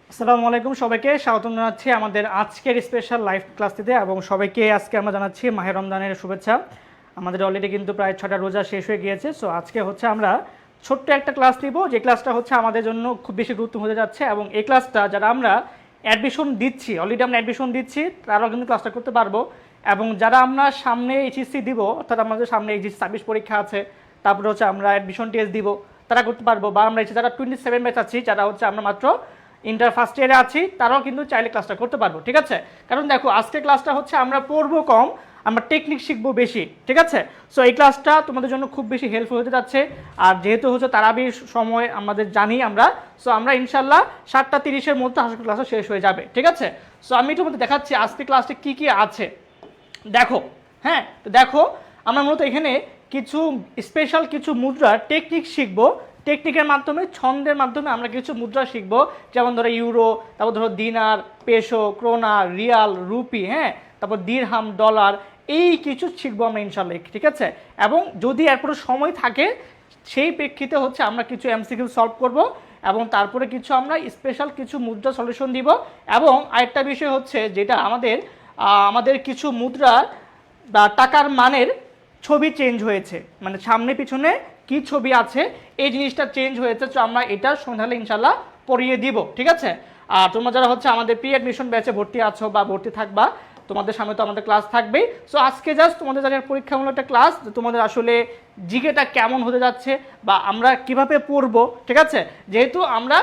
আসসালামু আলাইকুম, সবাইকে স্বাগত জানাচ্ছি আমাদের আজকের স্পেশাল লাইভ ক্লাসটিতে এবং সবাইকে আজকে আমরা জানাচ্ছি মাহে রমজানের শুভেচ্ছা। আমাদের অলরেডি কিন্তু প্রায় 6টা রোজা শেষ হয়ে গিয়েছে। সো আজকে হচ্ছে আমরা ছোট্ট একটা ক্লাস নিব, যে ক্লাসটা হচ্ছে আমাদের জন্য খুব বেশি গুরুত্ব হতে যাচ্ছে এবং এই ক্লাসটা যারা আমরা অ্যাডমিশন দিচ্ছি, অলরেডি আমরা অ্যাডমিশন দিচ্ছি, তারাও কিন্তু ক্লাসটা করতে পারবো। এবং যারা আমরা সামনে এইচএসসি দিব, অর্থাৎ আমাদের সামনে এইচএসসি 26 পরীক্ষা আছে, তারপরে হচ্ছে আমরা অ্যাডমিশন টেস্ট দিব, তারা করতে পারবো। বা আমরা যারা 27 ব্যাচ আছি, যারা হচ্ছে আমরা মাত্র ইন্টার ফার্স্ট ইয়ারে আছি, তারাও কিন্তু চাইলে ক্লাসটা করতে পারবো। ঠিক আছে, কারণ দেখো আজকে ক্লাসটা হচ্ছে আমরা পড়বো কম, আমরা টেকনিক শিখবো বেশি। ঠিক আছে, সো এই ক্লাসটা তোমাদের জন্য খুব বেশি হেল্পফুল হতে যাচ্ছে। আর যেহেতু হচ্ছে তারাবির সময় আমাদের জানি আমরা, সো আমরা ইনশাল্লাহ 7:30-এর মধ্যে আসলে ক্লাসটা শেষ হয়ে যাবে। ঠিক আছে, সো আমি তোমাদের দেখাচ্ছি আজকে ক্লাসটা কি কি আছে। দেখো, হ্যাঁ, তো দেখো আমরা মূলত এখানে কিছু স্পেশাল কিছু মুদ্রা টেকনিক শিখবো। টেকনিকের মাধ্যমে, ছন্দের মাধ্যমে আমরা কিছু মুদ্রা শিখব, যেমন ধরো ইউরো, তারপর ধরো দিনার, পেসো, ক্রোনা, রিয়াল, রুপি, হ্যাঁ, তারপর দিরহাম, ডলার, এই কিছু শিখবো আমরা ইনশাল্লাহ। ঠিক আছে, এবং যদি এরপরে সময় থাকে সেই প্রেক্ষিতে হচ্ছে আমরা কিছু এমসিকিউ সলভ করব এবং তারপরে কিছু আমরা স্পেশাল কিছু মুদ্রা সলিউশন দিব। এবং আরেকটা বিষয় হচ্ছে যেটা আমাদের কিছু মুদ্রা বা টাকার মানের ছবি চেঞ্জ হয়েছে, মানে সামনে পিছনে কি ছবি আছে এই জিনিসটা চেঞ্জ হয়েছে। তো আমরা এটা সন্ধ্যালে ইনশাল্লাহ পড়িয়ে দিব। ঠিক আছে, আর তোমরা যারা হচ্ছে আমাদের প্রি অ্যাডমিশন ব্যাচে ভর্তি আছো বা ভর্তি থাকবা, তোমাদের সামনে তো আমাদের ক্লাস থাকবেই। সো আজকে জাস্ট তোমাদের যারা পরীক্ষামূলক একটা ক্লাস, তোমাদের আসলে জিকেটা কেমন হতে যাচ্ছে বা আমরা কিভাবে পড়বো। ঠিক আছে, যেহেতু আমরা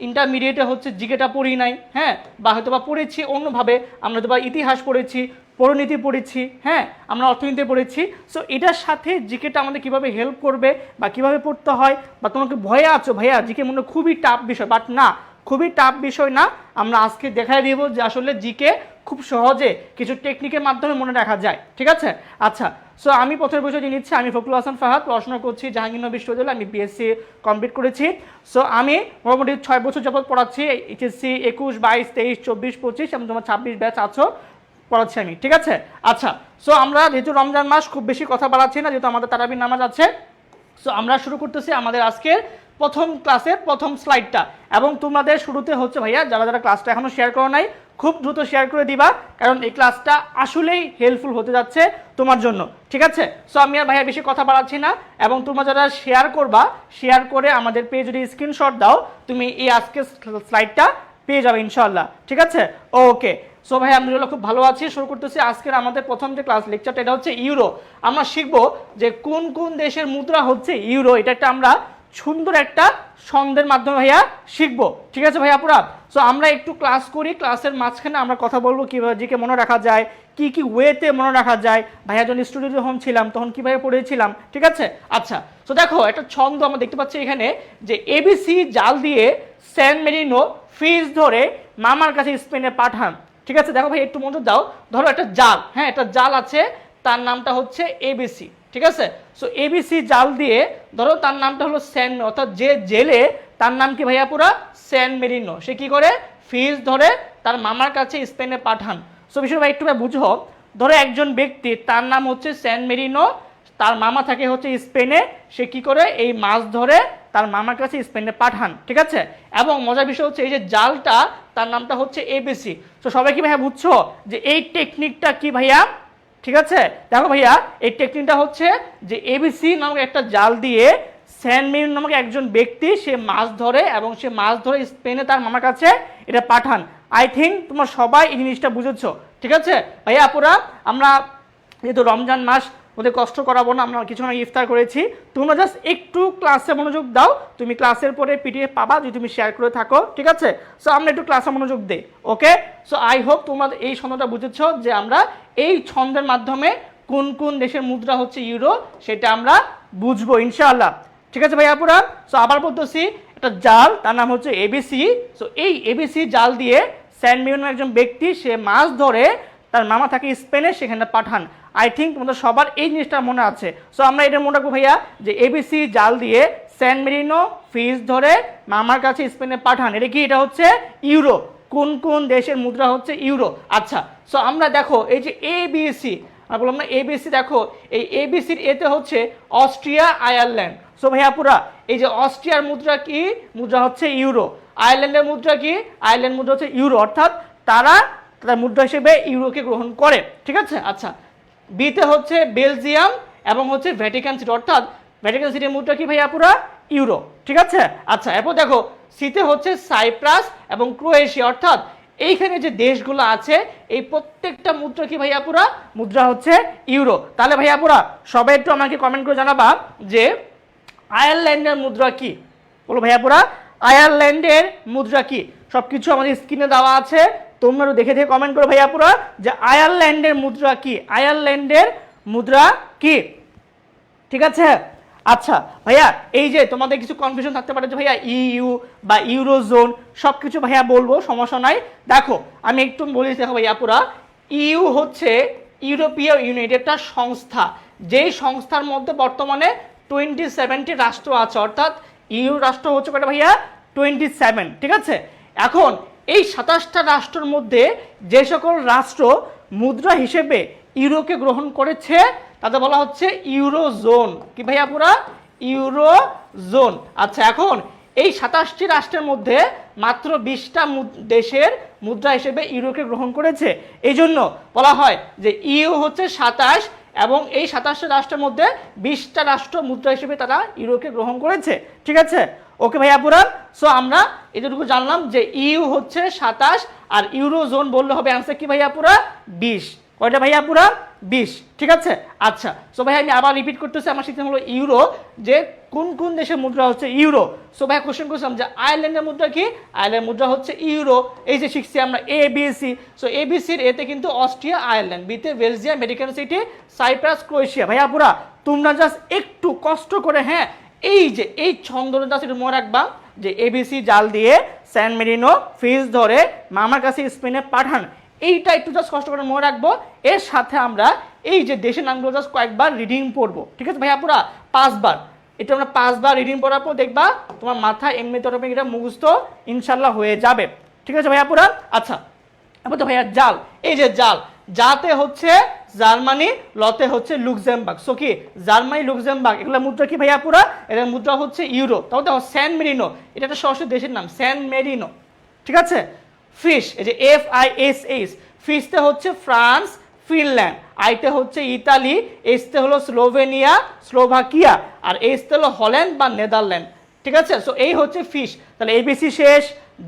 ইন্টারমিডিয়েটে হচ্ছে জিকেটা পড়ি নাই, হ্যাঁ, বা হয়তো বা পড়েছি অন্যভাবে, আমরা হয়তো বা ইতিহাস পড়েছি, পরিণীতি পড়েছি, হ্যাঁ, আমরা অর্থনীতি পড়েছি। সো এটার সাথে জিকেটা আমাদের কীভাবে হেল্প করবে বা কীভাবে পড়তে হয়, বা তোমাকে ভয়ে আছো ভাইয়া জিকে মনে খুবই টাফ বিষয়, বাট না, খুবই টাফ বিষয় না। আমরা আজকে দেখাই দিব যে আসলে জিকে খুব সহজে কিছু টেকনিকের মাধ্যমে মনে রাখা যায়। ঠিক আছে, আচ্ছা, সো আমি প্রথমে বিষয় নিচ্ছি। আমি ফখরুল হাসান ফাহাদ, পড়াশোনা করছি জাহাঙ্গীরনগর বিশ্ববিদ্যালয়ে, আমি বিএসসি কমপ্লিট করেছি। সো আমি মোটামুটি 6 বছর যাবত পড়াচ্ছি, এইচএসসি 21, 22, 23, 24, 25 এবং তোমার 26 ব্যাচ আছো, পড়াচ্ছি আমি। ঠিক আছে, আচ্ছা, সো আমরা যেহেতু রমজান মাস, খুব বেশি কথা বাড়াচ্ছি না, যেহেতু আমাদের তারাবির নামাজ আছে। সো আমরা শুরু করতেছি আমাদের আজকের প্রথম ক্লাসের প্রথম স্লাইডটা। এবং তোমাদের শুরুতে হচ্ছে ভাইয়া, যারা যারা ক্লাসটা এখনো শেয়ার করো নাই, খুব দ্রুত শেয়ার করে দিবা, কারণ এই ক্লাসটা আসলেই হেল্পফুল হতে যাচ্ছে তোমার জন্য। ঠিক আছে, সো আমি আর ভাইয়া বেশি কথা বাড়াচ্ছি না, এবং তোমরা যারা শেয়ার করবা, শেয়ার করে আমাদের পেয়ে যদি স্ক্রিনশট দাও, তুমি এই আজকের স্লাইডটা পেয়ে যাবে ইনশাআল্লাহ। ঠিক আছে, ওকে। সো ভাই আলহামদুলিল্লাহ খুব ভালো আছি। শুরু করতেছি আজকের আমাদের প্রথম যে ক্লাস লেকচারটা, এটা হচ্ছে ইউরো। আমরা শিখবো যে কোন কোন দেশের মুদ্রা হচ্ছে ইউরো। এটা একটা আমরা সুন্দর একটা ছন্দের মাধ্যমে ভাইয়া শিখবো। ঠিক আছে ভাইয়া পুরা, সো আমরা একটু ক্লাস করি, ক্লাসের মাঝখানে আমরা কথা বলবো কীভাবে জিকে মনে রাখা যায়, কি কি ওয়েতে মনে রাখা যায়। ভাইয়া যখন স্টুডিও যখন ছিলাম তখন কীভাবে পড়েছিলাম। ঠিক আছে, আচ্ছা, সো দেখো একটা ছন্দ আমরা দেখতে পাচ্ছি এখানে, যে এবিসি জাল দিয়ে স্যান মেরিনো ফিজ ধরে মামার কাছে স্পেনে পাঠান। ঠিক আছে, দেখো ভাই একটু মনোযোগ দাও। ধরো একটা জাল, হ্যাঁ, একটা জাল আছে, তার নামটা হচ্ছে এবিসি। ঠিক আছে, সো এবিসি জাল দিয়ে ধরো তার নামটা হলো স্যান, অর্থাৎ যে জেলে, তার নাম কি ভাইয়া পুরা স্যান মেরিনো, সে কি করে ফিজ ধরে তার মামার কাছে স্পেনে পাঠান। সো বিষয় ভাই একটু বুঝো, ধরো একজন ব্যক্তি, তার নাম হচ্ছে স্যান মেরিনো, তার মামা থাকে হচ্ছে স্পেনে, সে কি করে এই মাছ ধরে তার মামার কাছে স্পেনে পাঠান। ঠিক আছে, এবং মজার বিষয় হচ্ছে এই যে জালটা, তার নামটা হচ্ছে এবিসি। তো সবাই কি ভাইয়া বুঝছো যে এই টেকনিকটা কি ভাইয়া? ঠিক আছে, দেখো ভাইয়া এই টেকনিকটা হচ্ছে যে এবিসি নামক একটা জাল দিয়ে স্যান মেরিনো নামক একজন ব্যক্তি সে মাছ ধরে, এবং সে মাছ ধরে স্পেনে তার মামার কাছে এটা পাঠান। আই থিঙ্ক তোমরা সবাই এই জিনিসটা বুঝেছো। ঠিক আছে ভাইয়া আপুরা, আমরা যেহেতু রমজান মাস, ওদের কষ্ট করাবো না, আমরা কিছু না ইফতার করেছি, তোমরা জাস্ট একটু ক্লাসে মনোযোগ দাও। তুমি ক্লাসের পরে পিডিএফ পাবা যদি তুমি শেয়ার করে থাকো। ঠিক আছে, সো আমরা একটু ক্লাসে মনোযোগ দিই। ওকে, সো আই হোপ তোমরা এই ছন্দটা বুঝেছো, যে আমরা এই ছন্দের মাধ্যমে কোন কোন দেশের মুদ্রা হচ্ছে ইউরো, সেটা আমরা বুঝবো ইনশাআল্লাহ। ঠিক আছে ভাই আপুরা, সো আবার বলতেছি, একটা জাল, তার নাম হচ্ছে এবিসি। সো এই এবিসি জাল দিয়ে স্যান মেরিনো একজন ব্যক্তি, সে মাছ ধরে তার মামা থাকে স্পেনে, সেখানে পাঠান। আই থিঙ্ক তোমাদের সবার এই জিনিসটা মনে আছে। সো আমরা এটা মনে রাখবো ভাইয়া, যে এবিসি জাল দিয়ে স্যান মেরিনো ফিজ ধরে মামার কাছে স্পেনে পাঠান। এটা কি? এটা হচ্ছে ইউরো। কোন কোন দেশের মুদ্রা হচ্ছে ইউরো। আচ্ছা, সো আমরা দেখো এই যে এবিসি, আমরা বললাম না এবিসি, দেখো এই এবিসির এতে হচ্ছে অস্ট্রিয়া, আয়ারল্যান্ড। সো ভাইয়া পুরা এই যে অস্ট্রিয়ার মুদ্রা কি? মুদ্রা হচ্ছে ইউরো। আয়ারল্যান্ডের মুদ্রা কি? আয়ারল্যান্ড মুদ্রা হচ্ছে ইউরো, অর্থাৎ তারা তাদের মুদ্রা হিসেবে ইউরোকে গ্রহণ করে, ঠিক আছে। আচ্ছা, বিতে হচ্ছে বেলজিয়াম এবং হচ্ছে ভ্যাটিকান সিটি, অর্থাৎ ভ্যাটিকান সিটির মুদ্রা কি ভাইয়া পুরা ইউরো, ঠিক আছে। আচ্ছা, এরপর দেখো সিতে হচ্ছে সাইপ্রাস এবং ক্রোয়েশিয়া, অর্থাৎ এইখানে যে দেশগুলো আছে এই প্রত্যেকটা মুদ্রা কি ভাইয়া পুরা মুদ্রা হচ্ছে ইউরো। তাহলে ভাইয়া পুরা সবাই একটু আমাকে কমেন্ট করে জানাবা যে আয়ারল্যান্ডের মুদ্রা কি, বলো ভাইয়া পুরা আয়ারল্যান্ডের মুদ্রা কি। সবকিছু আমাদের স্ক্রিনে দেওয়া আছে, তোমরা দেখে দেখে কমেন্ট করো ভাইয়া পুরা যে আয়ারল্যান্ডের মুদ্রা কি, আয়ারল্যান্ডের মুদ্রা কি, ঠিক আছে। আচ্ছা ভাইয়া, এই যে তোমাদের কিছু কনফিউশন থাকতে পারে যে ভাইয়া ইইউ বা ইউরোজোন সব কিছু ভাইয়া বলবো, সমস্যা নাই। দেখো আমি একটু বলি, দেখো ভাইয়া পুরা ইইউ হচ্ছে ইউরোপীয় ইউনিয়ন, একটা সংস্থা, যেই সংস্থার মধ্যে বর্তমানে 27টি রাষ্ট্র আছে, অর্থাৎ ইইউ রাষ্ট্র হচ্ছে কয়টা ভাইয়া 27, ঠিক আছে। এখন এই 27টা রাষ্ট্রের মধ্যে যে সকল রাষ্ট্র মুদ্রা হিসেবে ইউরোকে গ্রহণ করেছে তাদের বলা হচ্ছে ইউরোজোন, কি ভাইয়া পুরা ইউরোজোন। আচ্ছা, এখন এই 27টি রাষ্ট্রের মধ্যে মাত্র 20টা দেশের মুদ্রা হিসেবে ইউরোকে গ্রহণ করেছে, এই জন্য বলা হয় যে ইউ হচ্ছে 27 এবং এই 27টা রাষ্ট্রের মধ্যে 20টা রাষ্ট্র মুদ্রা হিসেবে তারা ইউরোকে গ্রহণ করেছে, ঠিক আছে। ওকে ভাইয়া পুরা, সো আমরা এতটুকু জানলাম যে ইউ হচ্ছে 27 আর ইউরোজোন বললে হবে অ্যান্সার কি ভাইয়া পুরা 20, কয়টা ভাইয়া পুরা 20, ঠিক আছে। আচ্ছা, সো ভাই আমি আবার রিপিট করতেছি, আমার শিখতে হলো ইউরো, যে কোন কোন দেশের মুদ্রা হচ্ছে ইউরো। সো ভাই কোশ্চেন করছিলাম যে আয়ারল্যান্ডের মুদ্রা কি, আয়ারল্যান্ড মুদ্রা হচ্ছে ইউরো, এই যে শিখছি আমরা A B C. So A B সির এতে কিন্তু অস্ট্রিয়া আয়ারল্যান্ড, বিতে Belgium Vatican City Cyprus Croatia. ভাইয়া পুরা তোমরা জাস্ট একটু কষ্ট করে হ্যাঁ এই যে এই ছন্দটা জাস্ট একটু মনে রাখবা যে এবিসি জাল দিয়ে স্যান মেরিনো ফিজ ধরে মামার কাছে স্পেনে পাঠান, এইটা একটু জাস্ট কষ্ট করে মনে রাখবো। এর সাথে আমরা এই যে দেশের নামগুলো জাস্ট কয়েকবার রিডিং পড়বো, ঠিক আছে ভাইয়া পুরা 5 বার। এটা আমরা 5 বার রিডিং পড়ার পর দেখবা তোমার মাথায় এমনি তরফে এটা মুখস্থ ইনশাল্লাহ হয়ে যাবে, ঠিক আছে ভাইয়া পুরা। আচ্ছা, এবার তো ভাইয়া জাল, এই যে জাল, যাতে হচ্ছে জার্মানি, লতে হচ্ছে লুক্সেমবার্গ। সো কি জার্মানি লুক্সেমবার্গ এগুলো মুদ্রা কি ভাইয়া পুরা, এটার মুদ্রা হচ্ছে ইউরো। তাও দেখো স্যান মেরিনো, এটা একটা সরাসরি দেশের নাম স্যান মেরিনো, ঠিক আছে। ফিশ, এই যে FISH, ফিশতে হচ্ছে ফ্রান্স ফিনল্যান্ড, আইতে হচ্ছে ইতালি, এসতে হলো স্লোভেনিয়া স্লোভাকিয়া, আর এসতে হলো হল্যান্ড বা নেদারল্যান্ড, ঠিক আছে। সো এই হচ্ছে ফিশ। তাহলে এবিসি শেষ,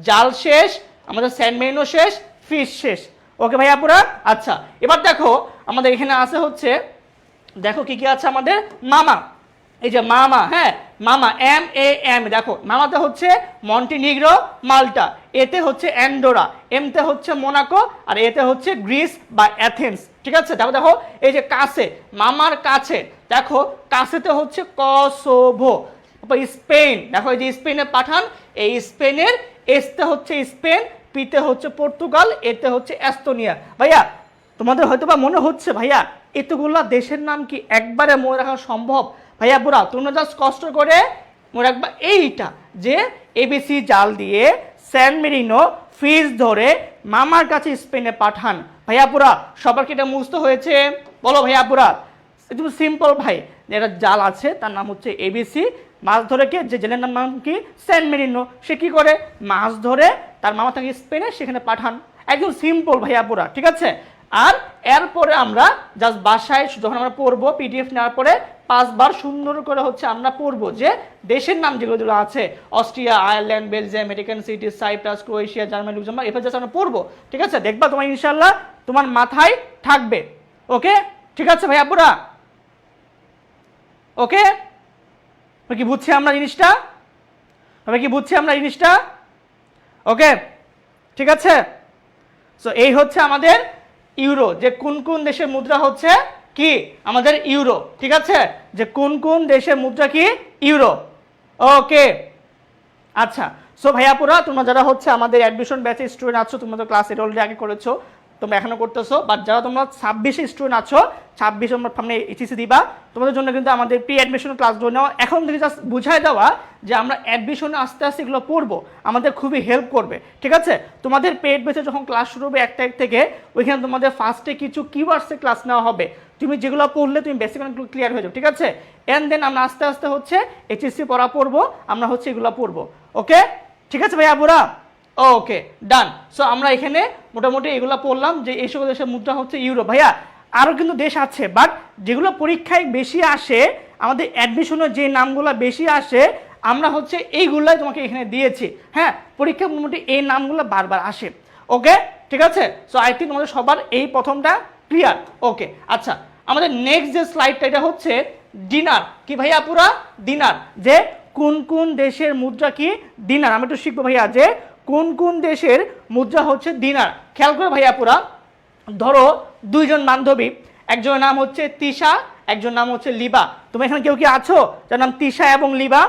জাল শেষ, আমাদের স্যান মেরিনো শেষ, ফিশ শেষ। ওকে ভাইয়া পুরা। আচ্ছা, এবার দেখো আমাদের এখানে আছে হচ্ছে, দেখো কি কি আছে আমাদের, মামা, এই যে মামা, হ্যাঁ মামা MAM, দেখো মামাতে হচ্ছে মন্টিনিগ্রো মাল্টা, এতে হচ্ছে অ্যান্ডোরা, এমতে হচ্ছে মোনাকো, আর এতে হচ্ছে গ্রিস বা অ্যাথেন্স, ঠিক আছে। দেখো দেখো এই যে কাছে, মামার কাছে, দেখো কাছেতে হচ্ছে কসোভো, স্পেন, দেখো এই যে স্পেনে পাঠান, এই স্পেনের এসতে হচ্ছে স্পেন, পিতে হচ্ছে পর্তুগাল, এতে হচ্ছে এস্তোনিয়া। ভাইয়া তোমাদের হয়তো বা মনে হচ্ছে ভাইয়া এতগুলা দেশের নাম কি একবারে মনে রাখা সম্ভব? ভাইয়া পুরা তোমরা জাস্ট কষ্ট করে মনে রাখবা এইটা যে এবিসি জাল দিয়ে স্যান মেরিনো ফিজ ধরে মামার কাছে স্পেনে পাঠান। ভাইয়া পুরা সবার কি এটা মুখস্থ হয়েছে? বলো ভাইয়া পুরা, একদম সিম্পল ভাই, এটা জাল আছে তার নাম হচ্ছে এবিসি, মাছ ধরে কে, যে জেলের নাম কি স্যান মেরিনো, সে কি করে মাছ ধরে তার মামা থাকে স্পেনে, সেখানে পাঠান, একদম সিম্পল ভাইয়া পুরা, ঠিক আছে। আর এরপরে আমরা জাস্ট বাসায় যখন আমরা পড়বো PDF নেওয়ার পরে 5 বার সুন্দর করে হচ্ছে আমরা পড়বো যে দেশের নাম যেগুলো আছে Austria Ireland Belgium Vatican City Cyprus Croatia Germany Luxembourg, এরপর জাস্ট আমরা পড়বো, ঠিক আছে। দেখবা তোমার ইনশাল্লাহ তোমার মাথায় থাকবে। ওকে, ঠিক আছে ভাইয়া পুরা, ওকে কি বুঝছি আমরা জিনিসটা, তবে কি বুঝছি আমরা জিনিসটা, ওকে ঠিক আছে। সো এই হচ্ছে আমাদের ইউরো, যে কোন কোন দেশের মুদ্রা হচ্ছে কি আমাদের ইউরো, ঠিক আছে, যে কোন কোন দেশের মুদ্রা কি ইউরো। ওকে আচ্ছা, সো ভাইয়া পুরা তোমরা যারা হচ্ছে আমাদের অ্যাডমিশন ব্যাচে স্টুডেন্ট আছো, তোমরা তো ক্লাস এটা অলরেডি আগে করেছো, তোমরা এখনো করতেছো, বাট যারা তোমরা 26-এ স্টুডেন্ট আছো, 26 আমরা সামনে এইচএসসি দিবা, তোমাদের জন্য কিন্তু আমাদের প্রি অ্যাডমিশন ক্লাসগুলো নেওয়া এখন থেকে জাস্ট বুঝাই দেওয়া যে আমরা অ্যাডমিশনে আস্তে আস্তে এগুলো পড়বো, আমাদের খুবই হেল্প করবে, ঠিক আছে। তোমাদের পেড বেসে যখন ক্লাস শুরু হবে 1 তারিখ থেকে, ওইখানে তোমাদের ফার্স্টে কিছু কিওয়ার্ডসে ক্লাস নেওয়া হবে, তুমি যেগুলো পড়লে তুমি বেসিক অনেকগুলো ক্লিয়ার হয়ে যাবে, ঠিক আছে। এন্ড দেন আমরা আস্তে আস্তে হচ্ছে এইচএসসি পড়া পড়বো, আমরা হচ্ছে এগুলো পড়বো, ওকে ঠিক আছে ভাইয়া আপুরা? ওকে ডান। সো আমরা এখানে মোটামুটি এগুলো পড়লাম যে এই সকল দেশের মুদ্রা হচ্ছে ইউরো। ভাইয়া আরও কিন্তু দেশ আছে, বাট যেগুলো পরীক্ষায় বেশি আসে, আমাদের অ্যাডমিশনের যে নামগুলো বেশি আসে, আমরা হচ্ছে এইগুলাই তোমাকে এখানে দিয়েছি। হ্যাঁ, পরীক্ষা মোটামুটি এই নামগুলো বারবার আসে। ওকে ঠিক আছে? সো আই থিঙ্ক আমাদের সবার এই প্রথমটা ক্লিয়ার। ওকে আচ্ছা, আমাদের নেক্সট যে স্লাইডটা এটা হচ্ছে ডিনার। কি ভাইয়া পুরা? ডিনার। যে কোন কোন দেশের মুদ্রা কি ডিনার, আমরা একটু শিখবো ভাইয়া যে কোন কোন দেশের মুদ্রা হচ্ছে ডিনার। খেয়াল করে ভাইয়া পুরা, ধরো দুইজন বান্ধবী, একজনের নাম হচ্ছে তিশা, একজন নাম হচ্ছে লিবা। তুমি এখানে কেউ কি আছো যার নাম তিশা এবং লিবা?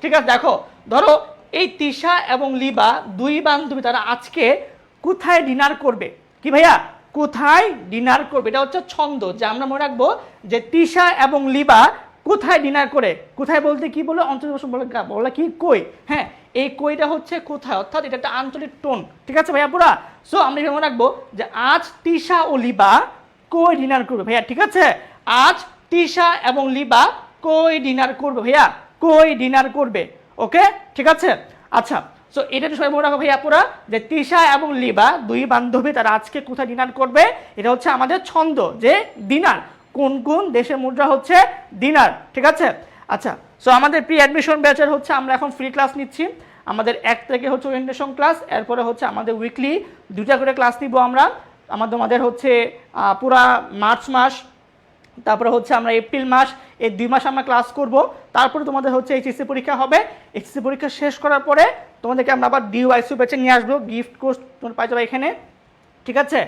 ঠিক আছে, দেখো ধরো এই তিশা এবং লিবা দুই বান্ধবী, তারা আজকে কোথায় ডিনার করবে? কি ভাইয়া? কোথায় ডিনার করবে, এটা হচ্ছে ছন্দ যে আমরা মনে রাখবো যে তিশা এবং লিবা কোথায় ডিনার করে। কোথায় বলতে কি বলে? অঞ্চলিক বলে কি কই। হ্যাঁ, এই কইটা হচ্ছে কোথায়, অর্থাৎ এটা একটা আঞ্চলিক টোন। ঠিক আছে ভাইয়া পুরা? সো আমরা এখানে মনে রাখবো যে আজ তিশা ও লিবা কই ডিনার করবে ভাইয়া। ঠিক আছে, আজ তিশা এবং লিবা কই ডিনার করবে ভাইয়া, কই ডিনার করবে। ওকে ঠিক আছে আচ্ছা, সো এটা সবাই মনে রাখো ভাইয়া পুরা যে তিশা এবং লিবা দুই বান্ধবী, তারা আজকে কোথায় ডিনার করবে। এটা হচ্ছে আমাদের ছন্দ যে ডিনার, কোন কোন দেশের মুদ্রা হচ্ছে ডিনার। ঠিক আছে আচ্ছা, সো আমাদের প্রি অ্যাডমিশন ব্যাচের হচ্ছে আমরা এখন ফ্রি ক্লাস নিচ্ছি। আমাদের 1 থেকে হচ্ছে ওরিয়েন্টেশন ক্লাস, এরপরে হচ্ছে আমাদের উইকলি 2টা করে ক্লাস নিব আমরা। আমাদের হচ্ছে পুরা মার্চ মাস, তারপরে হচ্ছে আমরা এপ্রিল মাস, এই 2 মাস আমরা ক্লাস করব। তারপরে তোমাদের হচ্ছে এইচএসসি পরীক্ষা হবে। এইচএসসি পরীক্ষা শেষ করার পরে তোমাদেরকে আমরা আবার ডিওআইসিউ ব্যাচে নিয়ে আসবো, গিফট কোর্স তোমরা পাই যাবে এখানে। ঠিক আছে,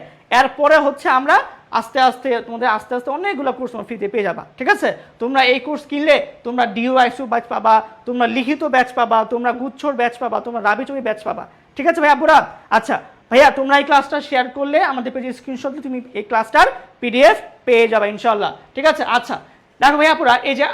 এরপরে হচ্ছে আমরা আস্তে আস্তে অনেকগুলো কোর্স তোমরা ফ্রিতে পেয়ে যাবা। ঠিক আছে, তোমরা এই কোর্স কিনলে তোমরা ডিওআইসিউ ব্যাচ পাবা, তোমরা লিখিত ব্যাচ পাবা, তোমরা গুচ্ছর ব্যাচ পাবা, তোমরা রাবিচবি ব্যাচ পাবা। ঠিক আছে ভাইয়া পুরা? আচ্ছা ভাইয়া, তোমরা এই ক্লাসটা শেয়ার করলে আমাদের পেজে স্ক্রিনশট দিয়ে তুমি এই ক্লাসটার পিডিএফ পেয়ে যাবে ইনশাল্লাহ। ঠিক আছে আচ্ছা, দেখো ভাইয়া পুরা, এই যে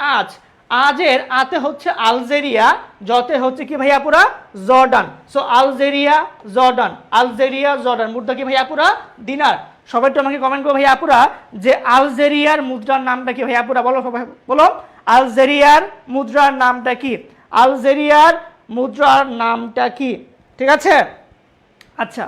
আজের আতে হচ্ছে আলজেরিয়া, যতে হচ্ছে কি ভাইয়া পুরা? Jordan. So Algeria Jordan, Algeria Jordan মুদ্রা কি ভাইয়া পুরা? দিনার। সবাই তো আমাকে কমেন্ট করো ভাইয়া পুরা যে আলজেরিয়ার মুদ্রার নামটা কি ভাইয়া পুরা? বলো বলো, আলজেরিয়ার মুদ্রার নামটা কি? আলজেরিয়ার মুদ্রার নামটা কি? ঠিক আছে আচ্ছা,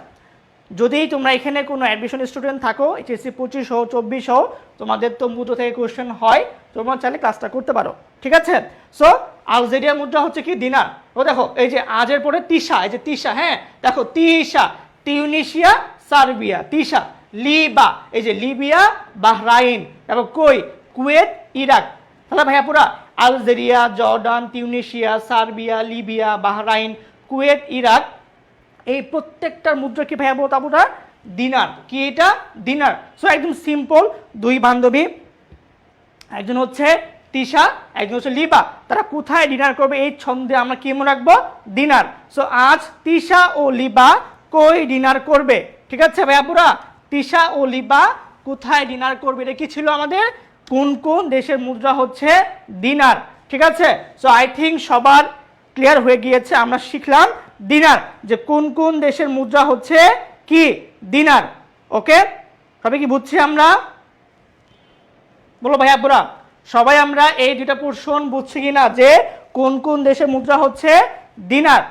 যদি তোমরা এখানে কোনো অ্যাডমিশন স্টুডেন্ট থাকো, এইচএসসি 25 হোক 24 হোক, তোমাদের তো মুদ্রা থেকে কোশ্চেন হয়, তোমরা চাইলে ক্লাসটা করতে পারো। ঠিক আছে, সো আলজেরিয়া মুদ্রা হচ্ছে কি? দিনার। ও দেখো এই যে আজের পরে তিশা, এই যে তিশা, হ্যাঁ দেখো তিশা, টিউনিশিয়া সার্বিয়া, তিশা। লিবা, এই যে লিবিয়া বাহরাইন, এবং কই? Kuwait Iraq. তাহলে ভাইয়া পুরা Algeria, Jordan, Tunisia, Serbia, Libya, Bahrain, Kuwait, Iraq, এই প্রত্যেকটার মুদ্রা কি ভাইয়া বলতো আপুরা? দিনার। কি এটা? দিনার। সো একদম সিম্পল, দুই বান্ধবী, একজন হচ্ছে তিশা, একজন হচ্ছে লিবা, তারা কোথায় ডিনার করবে এই ছন্দে আমরা কি মনে রাখবো? ডিনার। সো আজ তিশা ও লিবা কই ডিনার করবে। ঠিক আছে ভাইয়া পুরা? তিশা ও লিবা কোথায় ডিনার করবে, এটা কি ছিল আমাদের? কোন কোন দেশের মুদ্রা হচ্ছে ডিনার। ঠিক আছে, সো আই থিঙ্ক সবার ক্লিয়ার হয়ে গিয়েছে। আমরা শিখলাম ডিনার, যে কোন কোন দেশের মুদ্রা হচ্ছে কি? ডিনার। ওকে, সবাই কি বুঝছি আমরা? বলো ভাইয়া পুরা, সবাই আমরা এই দুটা পোর্শন বুঝছি কিনা যে কোন কোন দেশের মুদ্রা হচ্ছে ডিনার?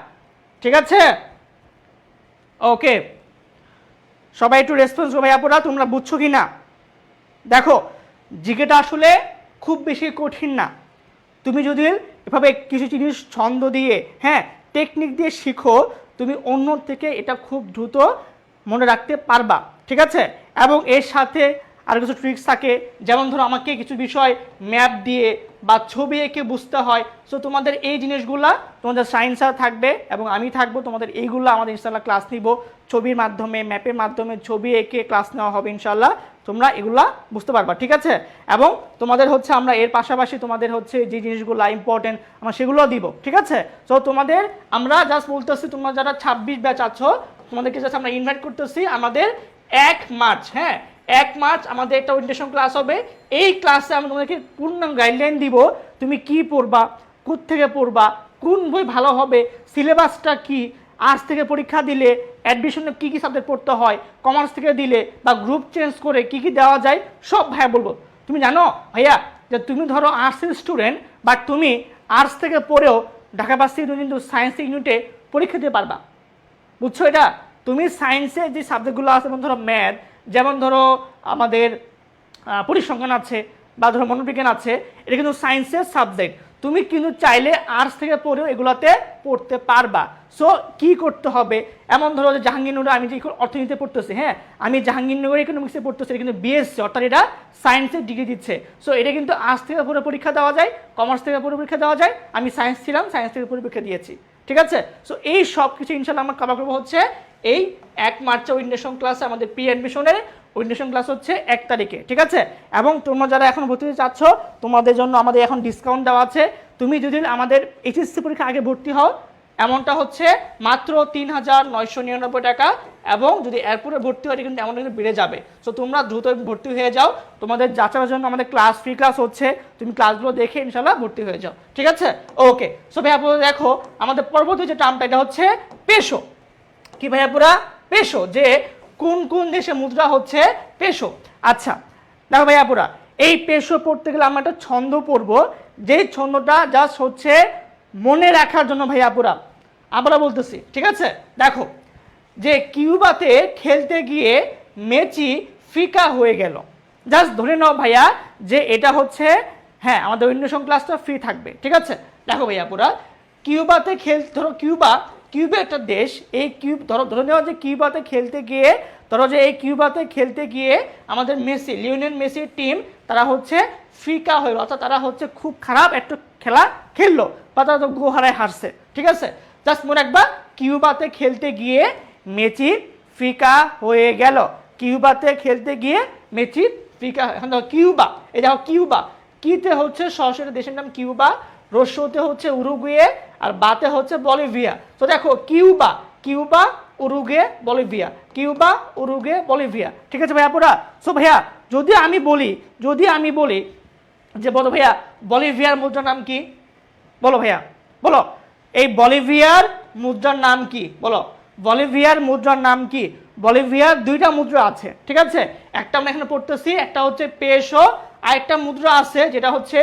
ঠিক আছে ওকে, সবাই একটু রেসপন্স করো ভাইয়া পুরা, তোমরা বুঝছো কিনা? দেখো জিকেটা আসলে খুব বেশি কঠিন না। তুমি যদি এভাবে কিছু জিনিস ছন্দ দিয়ে, হ্যাঁ টেকনিক দিয়ে শিখো, তুমি অন্য থেকে এটা খুব দ্রুত মনে রাখতে পারবা। ঠিক আছে, এবং এর সাথে আর কিছু ট্রিক্স থাকে, যেমন ধরো আমাকে কিছু বিষয় ম্যাপ দিয়ে বা ছবি এঁকে বুঝতে হয়। সো তোমাদের এই জিনিসগুলা তোমাদের সায়েন্স স্যার থাকবে এবং আমি থাকবো, তোমাদের এইগুলো আমাদের ইনশাল্লাহ ক্লাস নিব, ছবির মাধ্যমে, ম্যাপের মাধ্যমে ছবি এঁকে ক্লাস নেওয়া হবে ইনশাল্লাহ, তোমরা এগুলা বুঝতে পারবা। ঠিক আছে, এবং তোমাদের হচ্ছে আমরা এর পাশাপাশি তোমাদের হচ্ছে যে জিনিসগুলো ইম্পর্টেন্ট আমরা সেগুলো দিব। ঠিক আছে, সো তোমাদের আমরা জাস্ট বলতেছি, তোমরা যারা 26 ব্যাচ আছো তোমাদেরকে জাস্ট আমরা ইনভাইট করতেছি আমাদের 1 মার্চ, হ্যাঁ 1 মার্চ আমাদের একটা ওরিয়েন্টেশন ক্লাস হবে। এই ক্লাসে আমরা তোমাদেরকে পূর্ণ গাইডলাইন দিব, তুমি কি পড়বা, কোত্থেকে পড়বা, কোন বই ভালো হবে, সিলেবাসটা কি, আর্টস থেকে পরীক্ষা দিলে অ্যাডমিশনে কী কী সাবজেক্ট পড়তে হয়, কমার্স থেকে দিলে বা গ্রুপ চেঞ্জ করে কি কি দেওয়া যায়, সব ভাইয়া বলবো। তুমি জানো ভাইয়া যে তুমি ধরো আর্টসের স্টুডেন্ট, বাট তুমি আর্টস থেকে পড়েও ঢাকা ভার্সিটি তুমি কিন্তু সায়েন্স ইউনিটে পরীক্ষা দিতে পারবা, বুঝছো? এটা তুমি সায়েন্সের যে সাবজেক্টগুলো আছে, যেমন ধরো ম্যাথ, যেমন ধরো আমাদের পরিসংখ্যান আছে, বা ধরো মনোবিজ্ঞান আছে, এটা কিন্তু সায়েন্সের সাবজেক্ট। তুমি কিন্তু চাইলে আর্টস থেকে পড়েও এগুলোতে পড়তে পারবা। সো কি করতে হবে, এমন ধরো যে জাহাঙ্গীরনগরে আমি যে অর্থনীতিতে পড়তেছি, হ্যাঁ আমি জাহাঙ্গীরনগর ইকোনমিক্সে পড়তেছি, এটা কিন্তু বিএসসি, অর্থাৎ এটা সায়েন্সের ডিগ্রি দিচ্ছে। সো এটা কিন্তু আর্টস থেকে পড়ে পরীক্ষা দেওয়া যায়, কমার্স থেকে পড়ে পরীক্ষা দেওয়া যায়। আমি সায়েন্স ছিলাম, সায়েন্স থেকে পড়ে পরীক্ষা দিয়েছি, ঠিক আছে? সো এই সব কিছু ইনশাল্লাহ আমরা কভার করবো হচ্ছে এই 1 মার্চে ওরিয়েন্টেশন ক্লাসে। আমাদের প্রি অ্যাডমিশনের ওরিয়েন্টেশন ক্লাস হচ্ছে 1 তারিখে, ঠিক আছে? এবং তোমরা যারা এখন ভর্তি হতে চাচ্ছ, তোমাদের জন্য আমাদের এখন ডিসকাউন্ট দেওয়া আছে। তুমি যদি আমাদের এইচএসসি পরীক্ষা আগে ভর্তি হও, এমনটা হচ্ছে মাত্র 3,999 টাকা, এবং যদি এরপরে ভর্তি হয় কিন্তু এমন কিন্তু বেড়ে যাবে। সো তোমরা দ্রুত ভর্তি হয়ে যাও। তোমাদের যাচার জন্য আমাদের ক্লাস ফ্রি ক্লাস হচ্ছে, তুমি ক্লাসগুলো দেখে ইনশাল্লাহ ভর্তি হয়ে যাও, ঠিক আছে? ওকে, সো ভাইয়া দেখো আমাদের পরবর্তী যে টার্মটা, এটা হচ্ছে পেশো। কি ভাইয়া পুরা? পেশো, যে কোন কোন দেশে মুদ্রা হচ্ছে পেশো। আচ্ছা দেখো ভাইয়া পুরা, এই পেশো পড়তে গেলে আমরা একটা ছন্দ পড়বো, যে ছন্দটা জাস্ট হচ্ছে মনে রাখার জন্য ভাইয়া পুরা। আমরা বলতেছি, ঠিক আছে? দেখো, যে কিউবাতে খেলতে গিয়ে মেসি ফিকা হয়ে গেল। জাস্ট ধরে নাও ভাইয়া যে এটা হচ্ছে, হ্যাঁ আমাদের ওরিয়েন্টেশন ক্লাসটা ফ্রি থাকবে, ঠিক আছে? দেখো ভাইয়া পুরা, কিউবাতে ধরো কিউবা একটা দেশ। এই ধরে নেওয়া যে কিউবাতে খেলতে গিয়ে, ধরো যে এই কিউবাতে খেলতে গিয়ে আমাদের মেসি, লিওনেল মেসির টিম, তারা হচ্ছে ফিকা হয়ে, অর্থাৎ তারা হচ্ছে খুব খারাপ একটা খেলা খেললো, বা তারা তো গো হারায় হারছে, ঠিক আছে? জাস্ট মনে রাখবা, কিউবাতে খেলতে গিয়ে মেসি ফিকা হয়ে গেল। কিউবাতে খেলতে গিয়ে মেসি ফিকা, এখন দেখো কিউবা, এই দেখো কিউবা, কিতে হচ্ছে সরাসরি দেশের নাম কিউবা, রস্যতে হচ্ছে উরুগুয়ে, আর বাতে হচ্ছে বলিভিয়া। তো দেখো Cuba, Uruguay, Bolivia, Cuba, Uruguay, Bolivia, ঠিক আছে ভাইয়া পুরা? সো ভাইয়া যদি আমি বলি যে বলো ভাইয়া বলিভিয়ার মুদ্রার নাম কি? বলো ভাইয়া, বলো এই বলিভিয়ার মুদ্রার নাম কি? বলো বলিভিয়ার মুদ্রার নাম কি? বলিভিয়ার দুইটা মুদ্রা আছে, ঠিক আছে? একটা আমরা এখানে পড়তেছি, একটা হচ্ছে পেসো, আর একটা মুদ্রা আছে যেটা হচ্ছে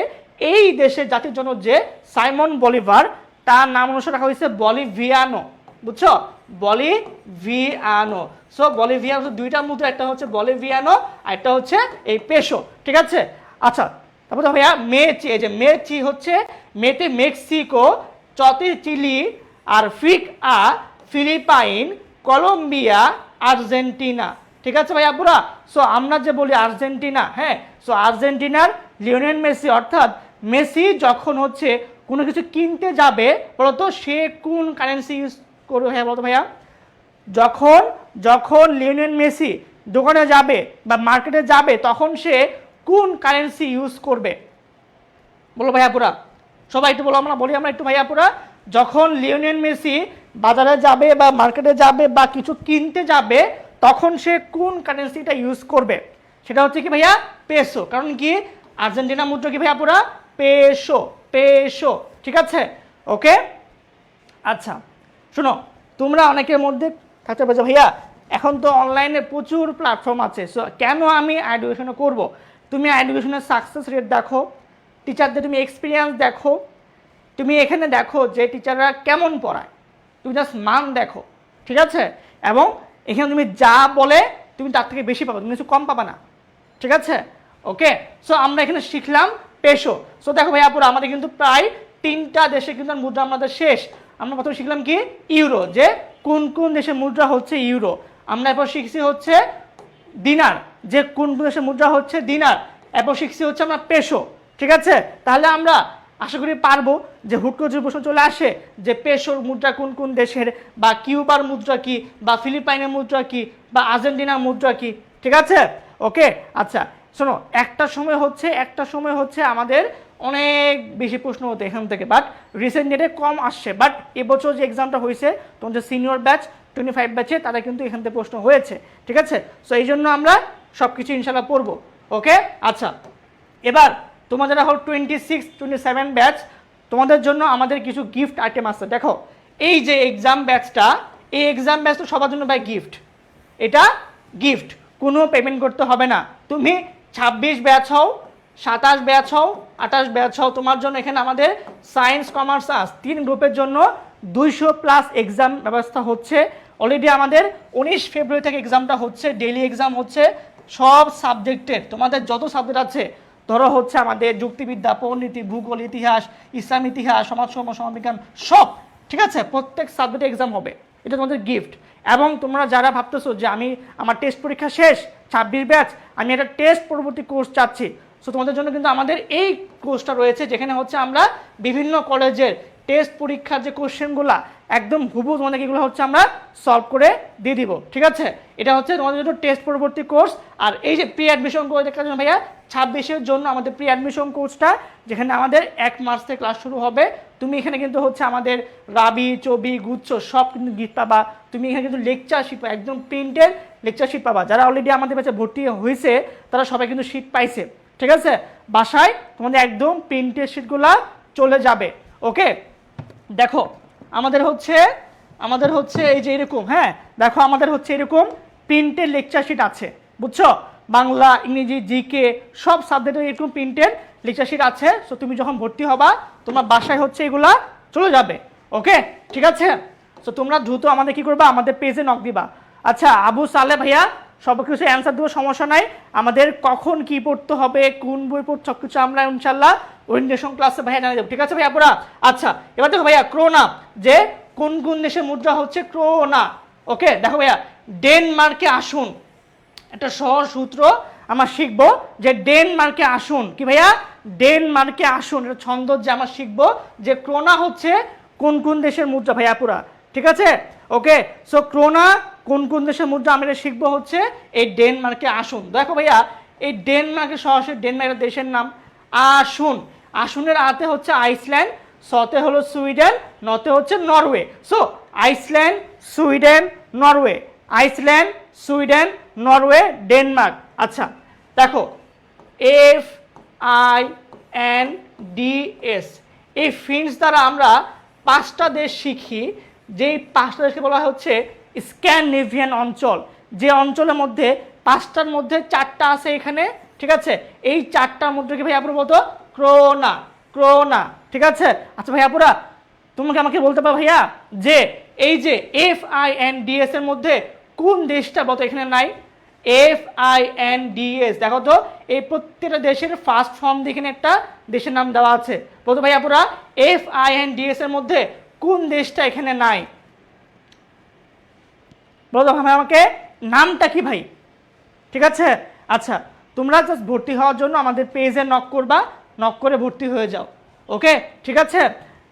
এই দেশের জাতির জন্য যে সাইমন বলিভার, তার নাম অনুসারে রাখা হয়েছে বলিভিয়ানো, বুঝছো? বলিভিয়ানো। সো বলিভিয়ানো দুইটা মুদ্রা, একটা হচ্ছে বলিভিয়ানো আর একটা হচ্ছে এই পেসো, ঠিক আছে? আচ্ছা তারপর ভাইয়া মেচি, এই যে মেচি হচ্ছে মেতে মেক্সিকো, চতে চিলি, আর ফিলিপাইন, কলম্বিয়া, আর্জেন্টিনা, ঠিক আছে ভাইয়া পুরা? সো আমরা যে বলি আর্জেন্টিনা, হ্যাঁ, সো আর্জেন্টিনার লিওনেল মেসি, অর্থাৎ মেসি যখন হচ্ছে কোনো কিছু কিনতে যাবে, বলতো সে কোন কারেন্সি ইউজ করবে? হ্যাঁ বলতো ভাইয়া, যখন লিওনেল মেসি দোকানে যাবে বা মার্কেটে যাবে, তখন সে কোন কারেন্সি ইউজ করবে? বলো ভাইয়া পুরা, সবাই একটু বলো, আমরা বলি আমরা একটু ভাইয়া পুরা। যখন লিওনেল মেসি বাজারে যাবে বা মার্কেটে যাবে বা কিছু কিনতে যাবে, তখন সে কোন কারেন্সিটা ইউজ করবে? সেটা হচ্ছে কি ভাইয়া? পেসো। কারণ কি আর্জেন্টিনা মুদ্রা কি ভাইয়া পুরা? পেসো, ঠিক আছে? ওকে, আচ্ছা শোনো, তোমরা অনেকের মধ্যে থাকতে পারছো ভাইয়া এখন তো অনলাইনে প্রচুর প্ল্যাটফর্ম আছে, সো কেন আমি এডুকেশনে করব? তুমি এডুকেশনের সাকসেস রেট দেখো, টিচারদের তুমি এক্সপিরিয়েন্স দেখো, তুমি এখানে দেখো যে টিচাররা কেমন পড়ায়, তুমি জাস্ট মান দেখো, ঠিক আছে? এবং এখানে তুমি যা বলে তুমি তার থেকে বেশি পাবে, তুমি কিছু কম পাবা না, ঠিক আছে? ওকে, সো আমরা এখানে শিখলাম পেসো। সো দেখো ভাইয়া পুরো আমাদের কিন্তু প্রায় 3টা দেশে কিন্তু মুদ্রা আমাদের শেষ। আমরা প্রথমে শিখলাম কি? ইউরো, যে কোন কোন দেশের মুদ্রা হচ্ছে ইউরো। আমরা এরপর শিখছি হচ্ছে দিনার, যে কোন কোন দেশের মুদ্রা হচ্ছে দিনার। এরপর শিখছি হচ্ছে আমরা পেসো, ঠিক আছে? তাহলে আমরা আশা করি পারবো যে হুট করে যদি প্রশ্ন চলে আসে যে পেসোর মুদ্রা কোন কোন দেশের, বা কিউবার মুদ্রা কি, বা ফিলিপাইনের মুদ্রা কি, বা আর্জেন্টিনার মুদ্রা কি, ঠিক আছে? ওকে, আচ্ছা শোনো, একটা সময় হচ্ছে আমাদের অনেক বেশি প্রশ্ন হতো এখান থেকে, বাট রিসেন্ট ডেটে কম আসছে। বাট এবছর যে এক্সামটা হয়েছে, তোমার যে সিনিয়র ব্যাচ 25 ব্যাচে, তারা কিন্তু এখান থেকে প্রশ্ন হয়েছে, ঠিক আছে? সো এই জন্য আমরা সব কিছু ইনশাল্লাহ পড়বো। ওকে, আচ্ছা এবার তোমার যারা হল 26, 27 ব্যাচ, তোমাদের জন্য আমাদের কিছু গিফট আইটেম আছে। দেখো এই যে এক্সাম ব্যাচটা, এই এক্সাম ব্যাচটা সবার জন্য ভাই গিফট, এটা গিফট, কোনো পেমেন্ট করতে হবে না। তুমি 26 ব্যাচ হও, 27 ব্যাচ হও, 28 ব্যাচ হও, তোমার জন্য এখানে আমাদের সায়েন্স, কমার্স, আর্টস 3 গ্রুপের জন্য 200+ এক্সাম ব্যবস্থা হচ্ছে। অলরেডি আমাদের 19 ফেব্রুয়ারি থেকে এক্সামটা হচ্ছে, ডেইলি এক্সাম হচ্ছে সব সাবজেক্টের। তোমাদের যত সাবজেক্ট আছে, ধরো হচ্ছে আমাদের যুক্তিবিদ্যা, পরিনীতি, ভূগোল, ইতিহাস, ইসলাম ইতিহাস, সমাজকর্ম, সমাজবিজ্ঞান, সব ঠিক আছে, প্রত্যেক সাবজেক্টে এক্সাম হবে। এটা তোমাদের গিফট। এবং তোমরা যারা ভাবতেছো যে আমার টেস্ট পরীক্ষা শেষ, 26 ব্যাচ, আমি একটা টেস্ট পরবর্তী কোর্স চাচ্ছি, সো তোমাদের জন্য কিন্তু আমাদের এই কোর্সটা রয়েছে, যেখানে হচ্ছে আমরা বিভিন্ন কলেজের টেস্ট পরীক্ষার যে কোশ্চেনগুলো একদম হুবহু তোমাদেরকে এগুলো হচ্ছে আমরা সলভ করে দিয়ে দিব। ঠিক আছে, এটা হচ্ছে তোমাদের জন্য টেস্ট পরবর্তী কোর্স। আর এই যে প্রি অ্যাডমিশন করে দেখার জন্য ভাইয়া 26-এর জন্য আমাদের প্রি অ্যাডমিশন কোর্সটা, যেখানে আমাদের 1 মার্চ থেকে ক্লাস শুরু হবে। তুমি এখানে কিন্তু হচ্ছে আমাদের রাবি, চবি, গুচ্ছ সব কিন্তু গিফট পাবা। তুমি এখানে কিন্তু লেকচার শিট পাবা, একদম প্রিন্টের লেকচার শিট পাবা। যারা অলরেডি আমাদের কাছে ভর্তি হয়েছে তারা সবাই কিন্তু শিট পাইছে। ঠিক আছে, বাসায় তোমাদের একদম প্রিন্টের শিটগুলা চলে যাবে। ওকে, দেখো আমাদের হচ্ছে এই যে এরকম, হ্যাঁ দেখো আমাদের হচ্ছে এরকম প্রিন্টের লেকচার শিট আছে, বুঝছো? বাংলা, ইংরেজি, জিকে সব সাবজেক্টের এরকম প্রিন্টের লেকচার শিট আছে। সো তুমি যখন ভর্তি হবা তোমার বাসায় হচ্ছে এগুলা চলে যাবে। ওকে, ঠিক আছে। সো তোমরা দ্রুত আমাদের কি করবা, আমাদের পেজে নক দিবা। আচ্ছা আবু সালে ভাইয়া সব কিছু অ্যান্সার দেবো, সমস্যা নাই। আমাদের কখন কি পড়তে হবে, কোন বই পড়তে, সব কিছু আমরা ইনশাল্লাহ ওরিয়েন্টেশন ক্লাসে ভাইয়া জানিয়ে দেবো। ঠিক আছে ভাইয়া পুরা? আচ্ছা এবার দেখো ভাইয়া ক্রোনা, যে কোন কোন দেশের মুদ্রা হচ্ছে ক্রোনা। ওকে দেখো ভাইয়া, ডেনমার্কে আসুন, একটা সহজ সূত্র আমরা শিখবো, যে ডেনমার্কে আসুন। কি ভাইয়া? ডেনমার্কে আসুন, এটা ছন্দ যে আমরা শিখবো যে ক্রোনা হচ্ছে কোন কোন দেশের মুদ্রা ভাইয়া পুরা। ঠিক আছে, ওকে। সো ক্রোনা কোন কোন দেশের মুদ্রা আমরা শিখবো হচ্ছে এই ডেনমার্কে আসুন। দেখো ভাইয়া, এই ডেনমার্কের সরাসরি ডেনমার্কের দেশের নাম আসুন। আসুনের আতে হচ্ছে আইসল্যান্ড, সতে হলো সুইডেন, নতে হচ্ছে Norway. So Iceland, Sweden, Norway, Iceland, Sweden, Norway, Denmark. আচ্ছা দেখো FINDS, এই ফিন্স দ্বারা আমরা 5টা দেশ শিখি, যেই 5টা দেশকে বলা হচ্ছে স্ক্যান্ডিনেভিয়ান অঞ্চল। যে অঞ্চলের মধ্যে 5টার মধ্যে 4টা আছে এখানে। ঠিক আছে, এই 4টার মধ্যে কি ভাই আপনার বলতো ক্রোনা, ক্রোনা। ঠিক আছে, আচ্ছা ভাই আপুরা তোমাকে আমাকে বলতে পারো ভাইয়া যে এই যে FINDS এর মধ্যে কোন দেশটা বলতো এখানে নাই? FINDS দেখো তো, এই প্রত্যেকটা দেশের ফার্স্ট ফর্ম দিয়ে এখানে একটা দেশের নাম দেওয়া আছে। বলতো ভাই আপুরা FINDS এর মধ্যে কোন দেশটা এখানে নাই? বলতো ভাই আমাকে নামটা কি ভাই? ঠিক আছে, আচ্ছা তোমরা জাস্ট ভর্তি হওয়ার জন্য আমাদের পেজে নক করবা, নক করে ভর্তি হয়ে যাও। ওকে, ঠিক আছে।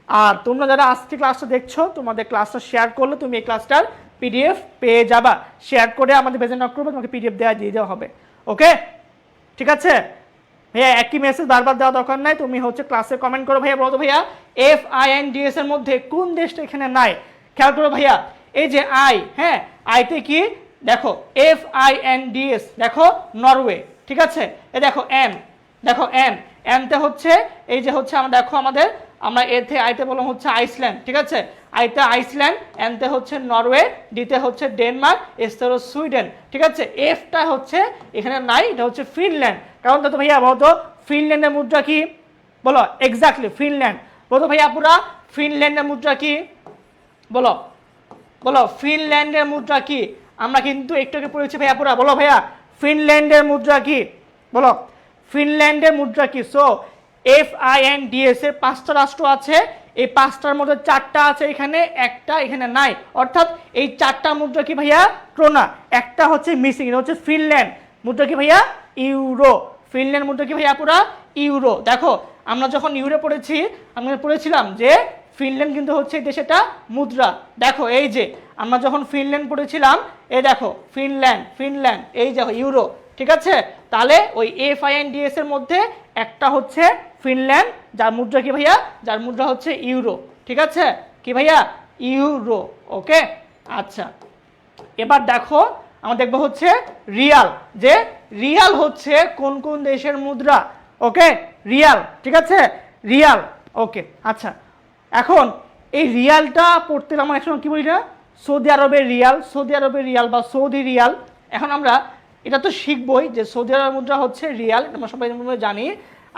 আর তোমরা যারা আজকে ক্লাসটা দেখছো, তোমাদের ক্লাসটা শেয়ার করলে তুমি এই ক্লাসটার PDF পেয়ে যাবা। শেয়ার করে আমাদের পেজে নক করবে, তোমাকে PDF দিয়ে দেওয়া হবে। ওকে, ঠিক আছে ভাইয়া, একই মেসেজ বারবার দেওয়া দরকার নাই। তুমি হচ্ছে ক্লাসে কমেন্ট করো ভাইয়া, বলো তো ভাইয়া FINDS এর মধ্যে কোন দেশটা এখানে নাই। খেয়াল করো ভাইয়া, এই যে আই, হ্যাঁ আইতে কি দেখো FINDS, দেখো নরওয়ে। ঠিক আছে, এ দেখো এন, দেখো এনতে হচ্ছে এই যে হচ্ছে আমরা দেখো আমরা এতে আইতে বললাম হচ্ছে আইসল্যান্ড। ঠিক আছে, আইতে আইসল্যান্ড, এনতে হচ্ছে নরওয়ে, ডিতে হচ্ছে ডেনমার্ক, এসতে হলো সুইডেন। ঠিক আছে, এফটা হচ্ছে এখানে নাই, এটা হচ্ছে ফিনল্যান্ড। কারণ তো ভাইয়া বলতো ফিনল্যান্ডের মুদ্রা কি? বলো এক্স্যাক্টলি ফিনল্যান্ড। বলতো ভাইয়া পুরা ফিনল্যান্ডের মুদ্রা কি? বলো বলো ফিনল্যান্ডের মুদ্রা কি? আমরা কিন্তু একটু আগে পড়েছি ভাইয়া পুরা, বলো ভাইয়া ফিনল্যান্ডের মুদ্রা কি? বলো ফিনল্যান্ডের মুদ্রা কি? সো FINDS এর 5টা রাষ্ট্র আছে, এই 5টার মধ্যে 4টা আছে এখানে, একটা এখানে নাই। অর্থাৎ এই 4টা মুদ্রা কি ভাইয়া? ক্রোনা। একটা হচ্ছে মিসিং, এটা হচ্ছে ফিনল্যান্ড। মুদ্রা কি ভাইয়া? ইউরো। ফিনল্যান্ড মুদ্রা কি ভাইয়া পুরা? ইউরো। দেখো আমরা যখন ইউরো পড়েছি, আমরা পড়েছিলাম যে ফিনল্যান্ড কিন্তু হচ্ছে এই দেশেটা মুদ্রা। দেখো এই যে আমরা যখন ফিনল্যান্ড পড়েছিলাম, এই দেখো ফিনল্যান্ড, এই দেখো ইউরো। ঠিক আছে, তাহলে ওই FINDS এর মধ্যে একটা হচ্ছে ফিনল্যান্ড, যার মুদ্রা কি ভাইয়া? যার মুদ্রা হচ্ছে ইউরো। ঠিক আছে, কি ভাইয়া? ইউরো। ওকে, আচ্ছা এবার দেখো আমরা দেখবো হচ্ছে রিয়াল, যে রিয়াল হচ্ছে কোন কোন দেশের মুদ্রা। ওকে, রিয়াল। ঠিক আছে, রিয়াল। ওকে, আচ্ছা এখন এই রিয়ালটা পড়তে আমরা একসময় কি বলি না, সৌদি আরবের রিয়াল, সৌদি আরবের রিয়াল বা সৌদি রিয়াল। এখন আমরা এটা তো শিখবই যে সৌদি আরবের মুদ্রা হচ্ছে রিয়াল, আমরা সবাই জানি।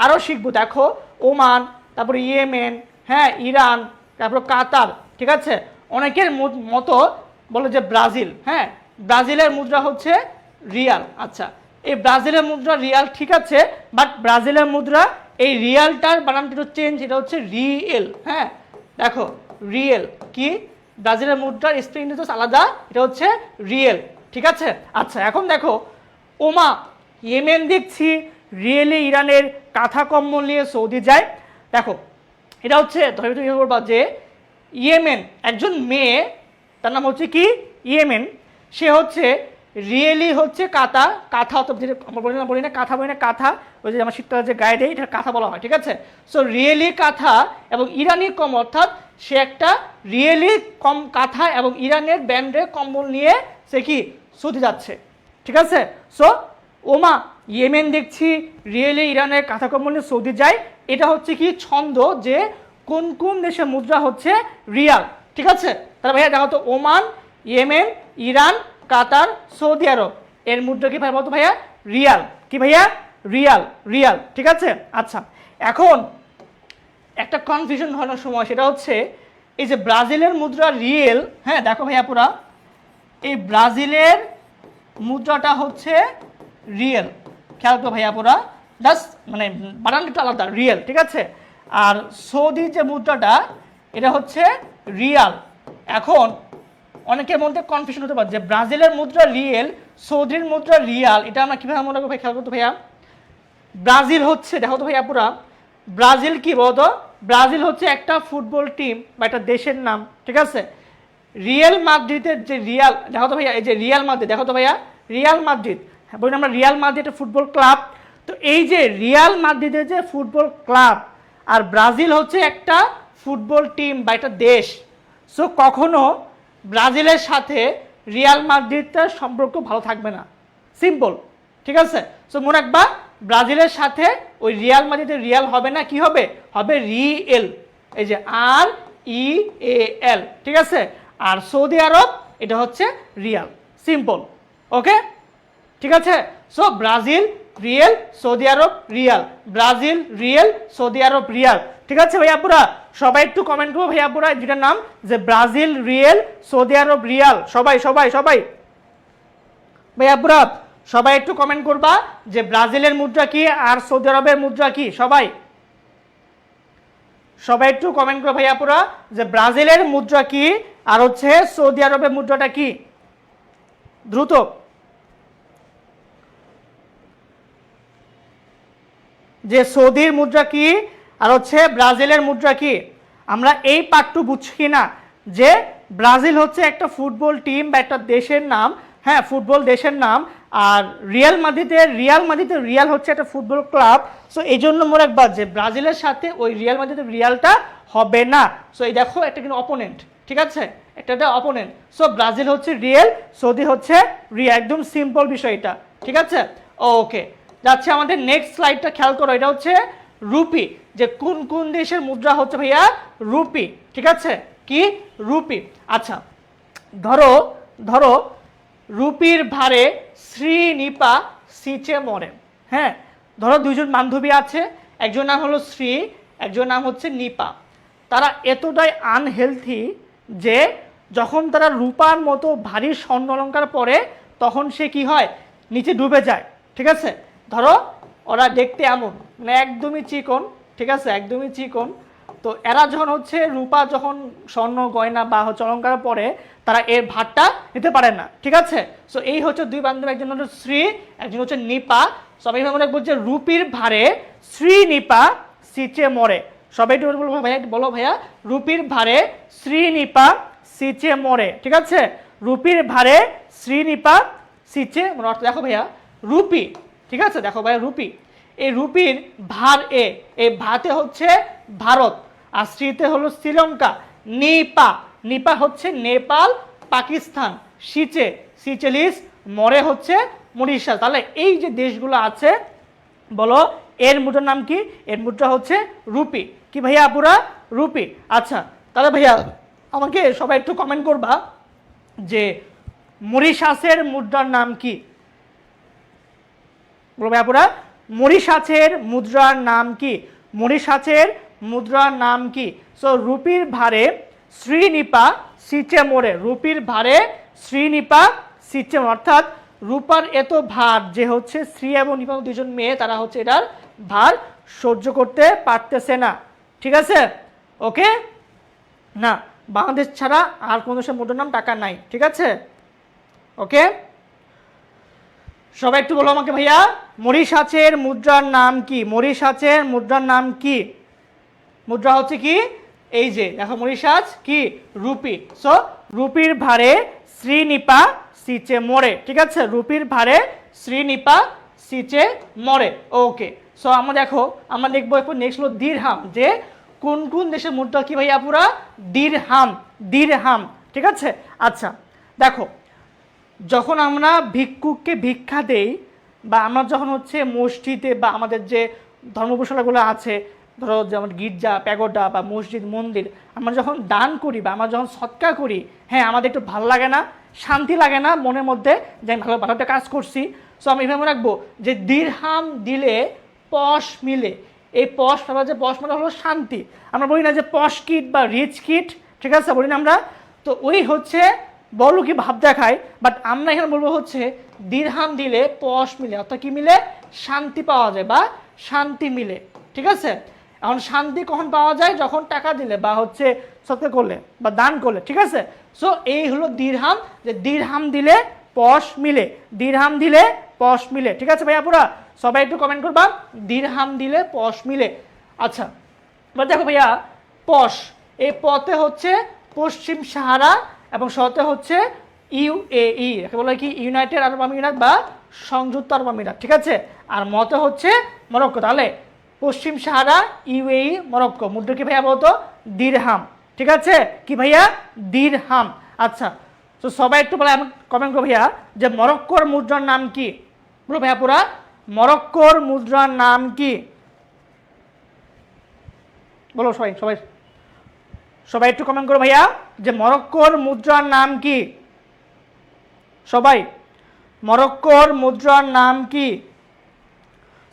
আরও শিখবো, দেখো ওমান, তারপরে ইয়েমেন, হ্যাঁ ইরান, তারপর কাতার, ঠিক আছে। অনেকের মতো বলে যে ব্রাজিল, হ্যাঁ ব্রাজিলের মুদ্রা হচ্ছে রিয়াল। আচ্ছা, এই ব্রাজিলের মুদ্রা রিয়াল, ঠিক আছে, বাট ব্রাজিলের মুদ্রা এই রিয়ালটার বানানটা একটু চেঞ্জ, এটা হচ্ছে রিয়েল। হ্যাঁ দেখো রিয়েল, কি ব্রাজিলের মুদ্রার স্পেলিং কিন্তু আলাদা, এটা হচ্ছে রিয়েল, ঠিক আছে। আচ্ছা এখন দেখো ওমা, ইয়েমেন দেখছি রিয়েলি ইরানের কাঁথা কম্বল নিয়ে সৌদি যায়। দেখো এটা হচ্ছে ধরে তুমি বলবা যে ইয়েমেন একজন মেয়ে, তার নাম হচ্ছে কি ইয়েমেন, সে হচ্ছে রিয়েলি হচ্ছে কাঁথা, কাঁথা অত আমরা বলি না কাঁথা, বলি না কাঁথা, ওই যে আমার শীতকালে যে গায়ে দেয় এটা কাঁথা বলা হয়, ঠিক আছে। সো রিয়েলি কাঁথা এবং ইরানি কম, অর্থাৎ সে একটা রিয়েলি কম কাঁথা এবং ইরানের ব্র্যান্ডের কম্বল নিয়ে সে কি সৌদি যাচ্ছে, ঠিক আছে। সো ওমা, ইয়েমেন দেখছি রিয়েলি ইরানের কাঁথা কম্বল নিয়ে সৌদি যায়, এটা হচ্ছে কি ছন্দ যে কোন কোন দেশের মুদ্রা হচ্ছে রিয়াল, ঠিক আছে। তাহলে ভাইয়া দেখো তো ওমান, ইয়েমেন, ইরান, কাতার, সৌদি আরব, এর মুদ্রা কি ভাই বলতো ভাইয়া রিয়াল, কি ভাইয়া রিয়াল, রিয়াল, ঠিক আছে। আচ্ছা এখন একটা কনফিউশন হওয়ার সময় সেটা হচ্ছে এই যে ব্রাজিলের মুদ্রা রিয়েল, হ্যাঁ দেখো ভাইয়া পুরা এই ব্রাজিলের মুদ্রাটা হচ্ছে রিয়েল, খেয়াল করো ভাইয়া পুরা, জাস্ট মানে বানানটা একটু আলাদা, রিয়েল, ঠিক আছে। আর সৌদি যে মুদ্রাটা এটা হচ্ছে রিয়াল। এখন অনেকের মধ্যে কনফিউশন হতে পারে যে ব্রাজিলের মুদ্রা রিয়েল, সৌদির মুদ্রা রিয়াল, এটা আমরা কীভাবে মনে করবো খেয়াল করতো ভাইয়া। ব্রাজিল হচ্ছে দেখো তো ভাইয়া পুরা, ব্রাজিল কি বলতো, ব্রাজিল হচ্ছে একটা ফুটবল টিম বা একটা দেশের নাম, ঠিক আছে। রিয়াল মাদ্রিদের যে রিয়াল, দেখো তো ভাইয়া এই যে রিয়াল মাদ্রিদ, দেখো তো ভাইয়া রিয়াল মাদ্রিদ, হ্যাঁ বলি আমরা রিয়াল মাদ্রিদ একটা ফুটবল ক্লাব। তো এই যে রিয়াল মাদ্রিদের যে ফুটবল ক্লাব আর ব্রাজিল হচ্ছে একটা ফুটবল টিম বা একটা দেশ। সো কখনো ব্রাজিলের সাথে রিয়াল মাদ্রিদটার সম্পর্ক ভালো থাকবে না, সিম্পল, ঠিক আছে। সো মনে রাখবা ব্রাজিলের সাথে ওই রিয়াল মাদ্রিদের রিয়াল হবে না, কি হবে, হবে রিয়েল, এই যে আর ই এ এল, ঠিক আছে। আর সৌদি আরব এটা হচ্ছে রিয়াল, সিম্পল, ওকে, ঠিক আছে। সো ব্রাজিল রিয়েল, সৌদি আরব রিয়াল, ব্রাজিল রিয়েল, সৌদি আরব রিয়াল, ঠিক আছে ভাইয়া পুরা। সবাই একটু কমেন্ট করবো ভাইয়া পুরা যেটার নাম যে ব্রাজিল রিয়েল, সৌদি আরব রিয়াল, সবাই সবাই সবাই ভাইয়া পুরা সবাই একটু কমেন্ট করবা যে ব্রাজিলের মুদ্রা কি আর সৌদি আরবের মুদ্রা কি, সবাই সবাই একটু কমেন্ট করো ভাইয়া পুরা যে ব্রাজিলের মুদ্রা কি আর হচ্ছে সৌদি আরবের মুদ্রাটা কি, দ্রুত। যে সৌদির মুদ্রা কি আর হচ্ছে ব্রাজিলের মুদ্রা কি, আমরা এই পার্টটু বুঝছি না যে ব্রাজিল হচ্ছে একটা ফুটবল টিম বা একটা দেশের নাম, হ্যাঁ ফুটবল দেশের নাম। আর রিয়াল মাদ্রিদের রিয়াল হচ্ছে একটা ফুটবল ক্লাব। সো এই জন্য মনে রাখবা যে ব্রাজিলের সাথে ওই রিয়াল মাদ্রিদের রিয়ালটা হবে না। সো এই দেখো একটা কিন্তু অপোনেন্ট, ঠিক আছে, একটা অপোনেন্ট। সো ব্রাজিল হচ্ছে রিয়েল, সৌদি হচ্ছে রিয়াল, একদম সিম্পল বিষয় এটা, ঠিক আছে। ওকে, যাচ্ছে আমাদের নেক্সট স্লাইডটা খেয়াল করো, এটা হচ্ছে রুপি, যে কোন কোন দেশের মুদ্রা হচ্ছে ভাইয়া রুপি, ঠিক আছে, কি রুপি। আচ্ছা ধরো ধরো রুপির ভারে শ্রীনিপা সিচে মরে, হ্যাঁ ধরো দুইজন বান্ধবী আছে, একজন নাম হলো শ্রী, একজন নাম হচ্ছে নিপা। তারা এতটাই আনহেলথি যে যখন তারা রূপার মতো ভারী স্বর্ণ অলঙ্কার পরে তখন সে কি হয়, নিচে ডুবে যায়, ঠিক আছে। ধরো ওরা দেখতে এমন মানে একদমই চিকন, ঠিক আছে, একদমই চিকন। তো এরা যখন হচ্ছে রূপা যখন স্বর্ণ গয়না বা হচ্ছে অলঙ্কার পরে তারা এর ভারটা নিতে পারে না, ঠিক আছে। সো এই হচ্ছে দুই বান্ধবী, একজন হচ্ছে শ্রী, একজন হচ্ছে নিপা। সবাই মনে রাখবো যে রুপির ভারে শ্রী নিপা সিচে মরে। সবাই একটু বলবো ভাইয়া, বলো ভাইয়া, রুপির ভারে শ্রী নিপা সিচে মরে, ঠিক আছে। রুপির ভারে শ্রী নিপা সিচে মরে, অর্থ দেখো ভাইয়া রুপি, ঠিক আছে, দেখো ভাইয়া রুপি, এই রুপির ভার এই ভাতে হচ্ছে ভারত আর শ্রীতে হলো শ্রীলঙ্কা, নিপা নিপা হচ্ছে নেপাল পাকিস্তান, সিচে সিচেলিস, মরে হচ্ছে মরিশাস। তাহলে এই যে দেশগুলো আছে বলো এর মুদ্রার নাম কি, এর মুদ্রা হচ্ছে রুপি, কি ভাইয়া পুরা রুপি। আচ্ছা তাহলে ভাইয়া আমাকে সবাই একটু কমেন্ট করবা যে মরিশাসের মুদ্রার নাম কি, বলো ভাইয়াপুরা, মরিশাচের মুদ্রার নাম কি? মরিশাচের মুদ্রার নাম কি? সো রুপির ভারে শ্রীনিপা সিচে মোড়ে, রুপির ভারে শ্রীনিপা সিচে, অর্থাৎ রূপার এত ভার যে হচ্ছে শ্রী এবং নিপা দুজন মেয়ে তারা হচ্ছে এটার ভার সহ্য করতে পারতেছে না। ঠিক আছে, ওকে না, বাংলাদেশ ছাড়া আর কোনো দেশের মুদ্রার নাম টাকা নাই। ঠিক আছে, ওকে সবাই একটু বলো আমাকে ভাইয়া, মরিশাচের মুদ্রার নাম কি? মরিশাচের মুদ্রার নাম কি? মুদ্রা হচ্ছে কি, এই যে দেখো মরিশাচ কি, রুপি। সো রুপির ভারে শ্রীনিপা সিচে মোড়ে। ঠিক আছে, রুপির ভারে শ্রীনিপা সিচে মোড়ে। ওকে, সো আমরা দেখো আমরা দেখবো এখন নেক্সট হলো দিরহাম, যে কোন কোন দেশের মুদ্রা কি ভাইয়া পুরা, দিরহাম, দিরহাম। ঠিক আছে, আচ্ছা দেখো, যখন আমরা ভিক্ষুককে ভিক্ষা দেই বা আমরা যখন হচ্ছে মসজিদে বা আমাদের যে ধর্মপশালাগুলো আছে, ধরো যেমন গির্জা, প্যাগোডা বা মসজিদ, মন্দির, আমরা যখন দান করি বা আমরা যখন সৎকার করি, হ্যাঁ আমাদের একটু ভালো লাগে না, শান্তি লাগে না মনের মধ্যে যে আমি ভালো ভালো একটা কাজ করছি। সো আমি এভাবে রাখবো যে দিরহাম দিলে পশ মিলে। এই পশ আমরা যে পশ মানে হলো শান্তি, আমরা বলি না যে পশ কিট বা রিচ কিট, ঠিক আছে বলি না আমরা, তো ওই হচ্ছে বলো কি ভাব দেখায়, বাট আমরা এখানে বলবো হচ্ছে দিরহাম দিলে পশ মিলে, অর্থাৎ কি মিলে, শান্তি পাওয়া যায় বা শান্তি মিলে। ঠিক আছে, এখন শান্তি কখন পাওয়া যায়, যখন টাকা দিলে বা হচ্ছে সৎকার করলে বা দান করলে। ঠিক আছে, সো এই হলো দিরহাম, যে দিরহাম দিলে পশ মিলে, দিরহাম দিলে পশ মিলে। ঠিক আছে ভাইয়া পুরা, সবাই একটু কমেন্ট করবা দিরহাম দিলে পশ মিলে। আচ্ছা এবার দেখো ভাইয়া, পশ এই পথে হচ্ছে পশ্চিম সাহারা এবং শতে হচ্ছে ইউএই, বলে কি ইউনাইটেড আরব আমিরাত বা সংযুক্ত আরব আমিরাত। ঠিক আছে, আর মতে হচ্ছে মরক্কো। তাহলে পশ্চিম সাহারা, ইউএই, মরক্কো, মুদ্রা কি ভাইয়া বলতো, দিরহাম। ঠিক আছে, কি ভাইয়া, দিরহাম। আচ্ছা, তো সবাই একটু বলে কমেন্ট করো ভাইয়া যে মরক্কোর মুদ্রার নাম কি? বলো ভাইয়া পুরা, মরক্কোর মুদ্রার নাম কি? বলো সবাই সবাই সবাই একটু কমেন্ট করো ভাইয়া যে মরক্কোর মুদ্রার নাম কি? সবাই, মরক্কোর মুদ্রার নাম কি?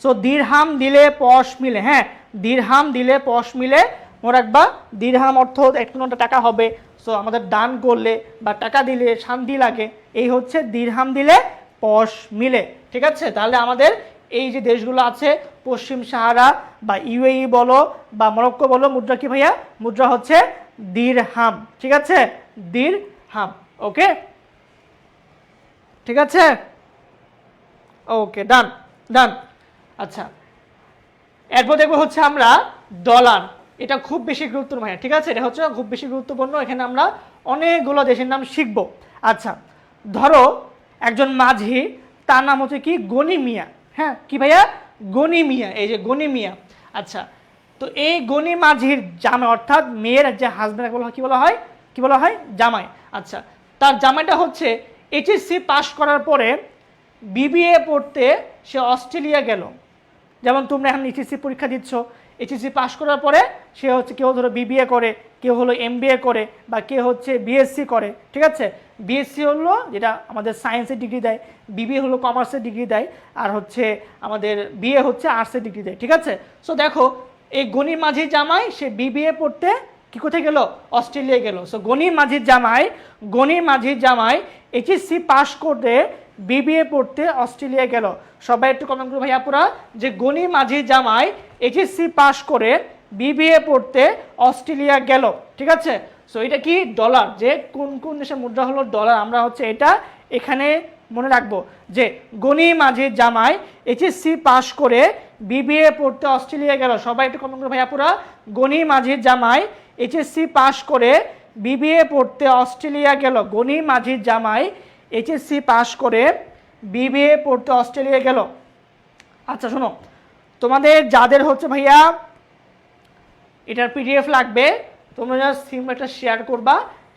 সো দিরহাম দিলে পশ মিলে, হ্যাঁ দিরহাম দিলে পশ মিলে। মনে রাখবা দিরহাম অর্থ একটু টাকা হবে। সো আমাদের দান করলে বা টাকা দিলে শান্তি লাগে, এই হচ্ছে দিরহাম দিলে পশ মিলে। ঠিক আছে, তাহলে আমাদের এই যে দেশগুলো আছে পশ্চিম সাহারা বা ইউএই বলো বা মরক্কো বলো, মুদ্রা কি ভাইয়া, মুদ্রা হচ্ছে দিরহাম। ঠিক আছে, দিরহাম। ওকে, ঠিক আছে, ওকে ডান ডান। আচ্ছা এরপর দেখবো হচ্ছে আমরা ডলার, এটা খুব বেশি গুরুত্বপূর্ণ ভাইয়া। ঠিক আছে, এটা হচ্ছে খুব বেশি গুরুত্বপূর্ণ, এখানে আমরা অনেকগুলো দেশের নাম শিখবো। আচ্ছা ধরো একজন মাঝি, তার নাম হচ্ছে কি, গনি মিয়া। হ্যাঁ কি ভাইয়া, গনি মিয়া, এই যে গনি মিয়া। আচ্ছা, তো এই গনি মাঝির জামাই, অর্থাৎ মেয়ের যে হাজব্যান্ড কি বলা হয়, কি বলা হয়, জামাই। আচ্ছা, তার জামাইটা হচ্ছে এইচএসসি পাশ করার পরে বিবিএ পড়তে সে অস্ট্রেলিয়া গেল। যেমন তোমরা এখন এইচএসসি পরীক্ষা দিচ্ছ, এইচএসসি পাশ করার পরে সে হচ্ছে কেউ ধরো বিবিএ করে, কেউ হলো এমবিএ করে, বা কেউ হচ্ছে বিএসসি করে। ঠিক আছে, বিএসসি হলো যেটা আমাদের সায়েন্সের ডিগ্রি দেয়, বিবিএ হলো কমার্সের ডিগ্রি দেয়, আর হচ্ছে আমাদের বিএ হচ্ছে আর্টসের ডিগ্রি দেয়। ঠিক আছে, সো দেখো এই গনি মাঝির জামাই সে বিবিএ পড়তে কি কোথায় গেল, অস্ট্রেলিয়া গেল। সো গনি মাঝির জামাই এইচএসসি পাশ করতে বিবিএ পড়তে অস্ট্রেলিয়া গেল। সবাই একটু কমেন্ট করো ভাইয়া পুরা যে গনি মাঝির জামাই এইচএসসি পাশ করে বিবিএ পড়তে অস্ট্রেলিয়া গেল। ঠিক আছে, সো এটা কি, ডলার, যে কোন কোন দেশের মুদ্রা হলো ডলার। আমরা হচ্ছে এটা এখানে মনে রাখবো যে গনি মাঝির জামাই এইচএসসি পাশ করে বিবিএ পড়তে অস্ট্রেলিয়া গেল। সবাই একটু কমেন্ট করো ভাইয়া পুরা, গনি মাঝির জামাই এইচএসসি পাশ করে বিবিএ পড়তে অস্ট্রেলিয়া গেল। গনি মাঝির জামাই এইচএসসি পাশ করে বিবিএ পড়তে অস্ট্রেলিয়া গেল। আচ্ছা শোনো, তোমাদের যাদের হচ্ছে ভাইয়া এটার পিডিএফ লাগবে, তোমরা জাস্ট সিম্বলটা শেয়ার করবা,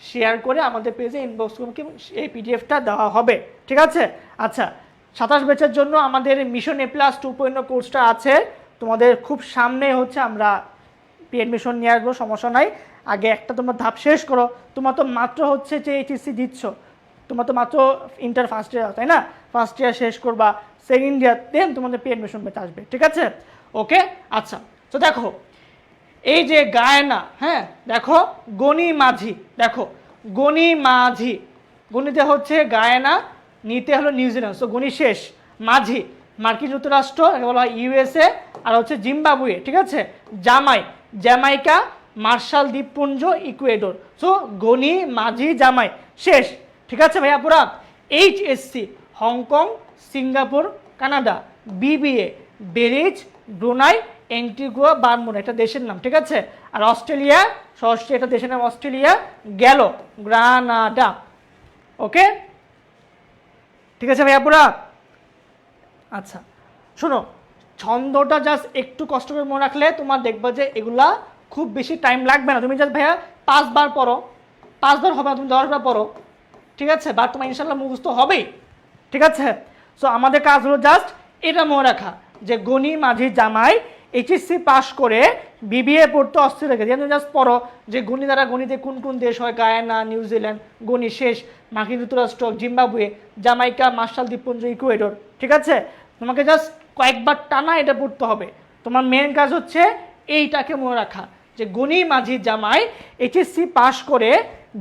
শেয়ার করে আমাদের পেজে ইনবক্স করবে, এই পিডিএফটা দেওয়া হবে। ঠিক আছে, আচ্ছা 27 ব্যাচের জন্য আমাদের মিশন এ প্লাস 2.0 কোর্সটা আছে, তোমাদের খুব সামনে হচ্ছে আমরা এডমিশন নিয়ে আসবো, সমস্যা নাই। আগে একটা তোমরা ধাপ শেষ করো, তোমরা তো মাত্র হচ্ছে যে এইচএসসি দিচ্ছ, তোমরা তো মাত্র ইন্টার ফার্স্ট ইয়ার, তাই না? ফার্স্ট ইয়ার শেষ করবা, সেকেন্ড ইয়ার, দেন তোমাদের পে অ্যাডমিশন পেতে আসবে, ঠিক আছে? ওকে, আচ্ছা। তো দেখো এই যে গায়না, হ্যাঁ দেখো গণি মাঝি, দেখো গণি মাঝি, গণিতে হচ্ছে গায়না, নিতে হলো নিউজিল্যান্ড, সো গণি শেষ, মাঝি মার্কিন যুক্তরাষ্ট্র, বলা হয় ইউএসএ, আর হচ্ছে জিম্বাবুয়ে, ঠিক আছে? জামাই জ্যামাইকা, মার্শাল দ্বীপপুঞ্জ, ইকুয়েডর, সো গণি মাঝি জামাই শেষ, ঠিক আছে ভাইয়া পুরা? HSC Hong Kong, Singapore, Canada, BBA Belize, Brunei, Antigua, Bermuda, এটা দেশের নাম, ঠিক আছে? আর অস্ট্রেলিয়া, সরাসরি এটা দেশের নাম অস্ট্রেলিয়া, গেল গ্রানাডা, ওকে, ঠিক আছে ভাইয়া পুরা? আচ্ছা শোনো, ছন্দটা জাস্ট একটু কষ্ট করে মনে রাখলে তোমার দেখবা যে এগুলা খুব বেশি টাইম লাগবে না। তুমি জাস্ট ভাইয়া 5 বার পড়ো, 5 বার হবে না, তুমি 10 বার পড়ো, ঠিক আছে? বা তোমার ইনশাল্লাহ মুখস্থ হবেই, ঠিক আছে? সো আমাদের কাজ হলো জাস্ট এটা মনে রাখা যে গণি মাঝি জামাই এইচএসসি পাস করে বিবিএ পড়তে অস্ট্রেলিয়া গেছে, জাস্ট পড়ো যে গণি দ্বারা গণিতে কোন কোন দেশ হয়, গায়ানা, নিউজিল্যান্ড, গণি শেষ, মার্কিন যুক্তরাষ্ট্র, জিম্বাবুয়ে, জামাইকা, মার্শাল দ্বীপপুঞ্জ, ইকুয়েডর, ঠিক আছে? তোমাকে জাস্ট কয়েকবার টানা এটা পড়তে হবে। তোমার মেন কাজ হচ্ছে এইটাকে মনে রাখা যে গণি মাঝি জামাই এইচএসসি পাস করে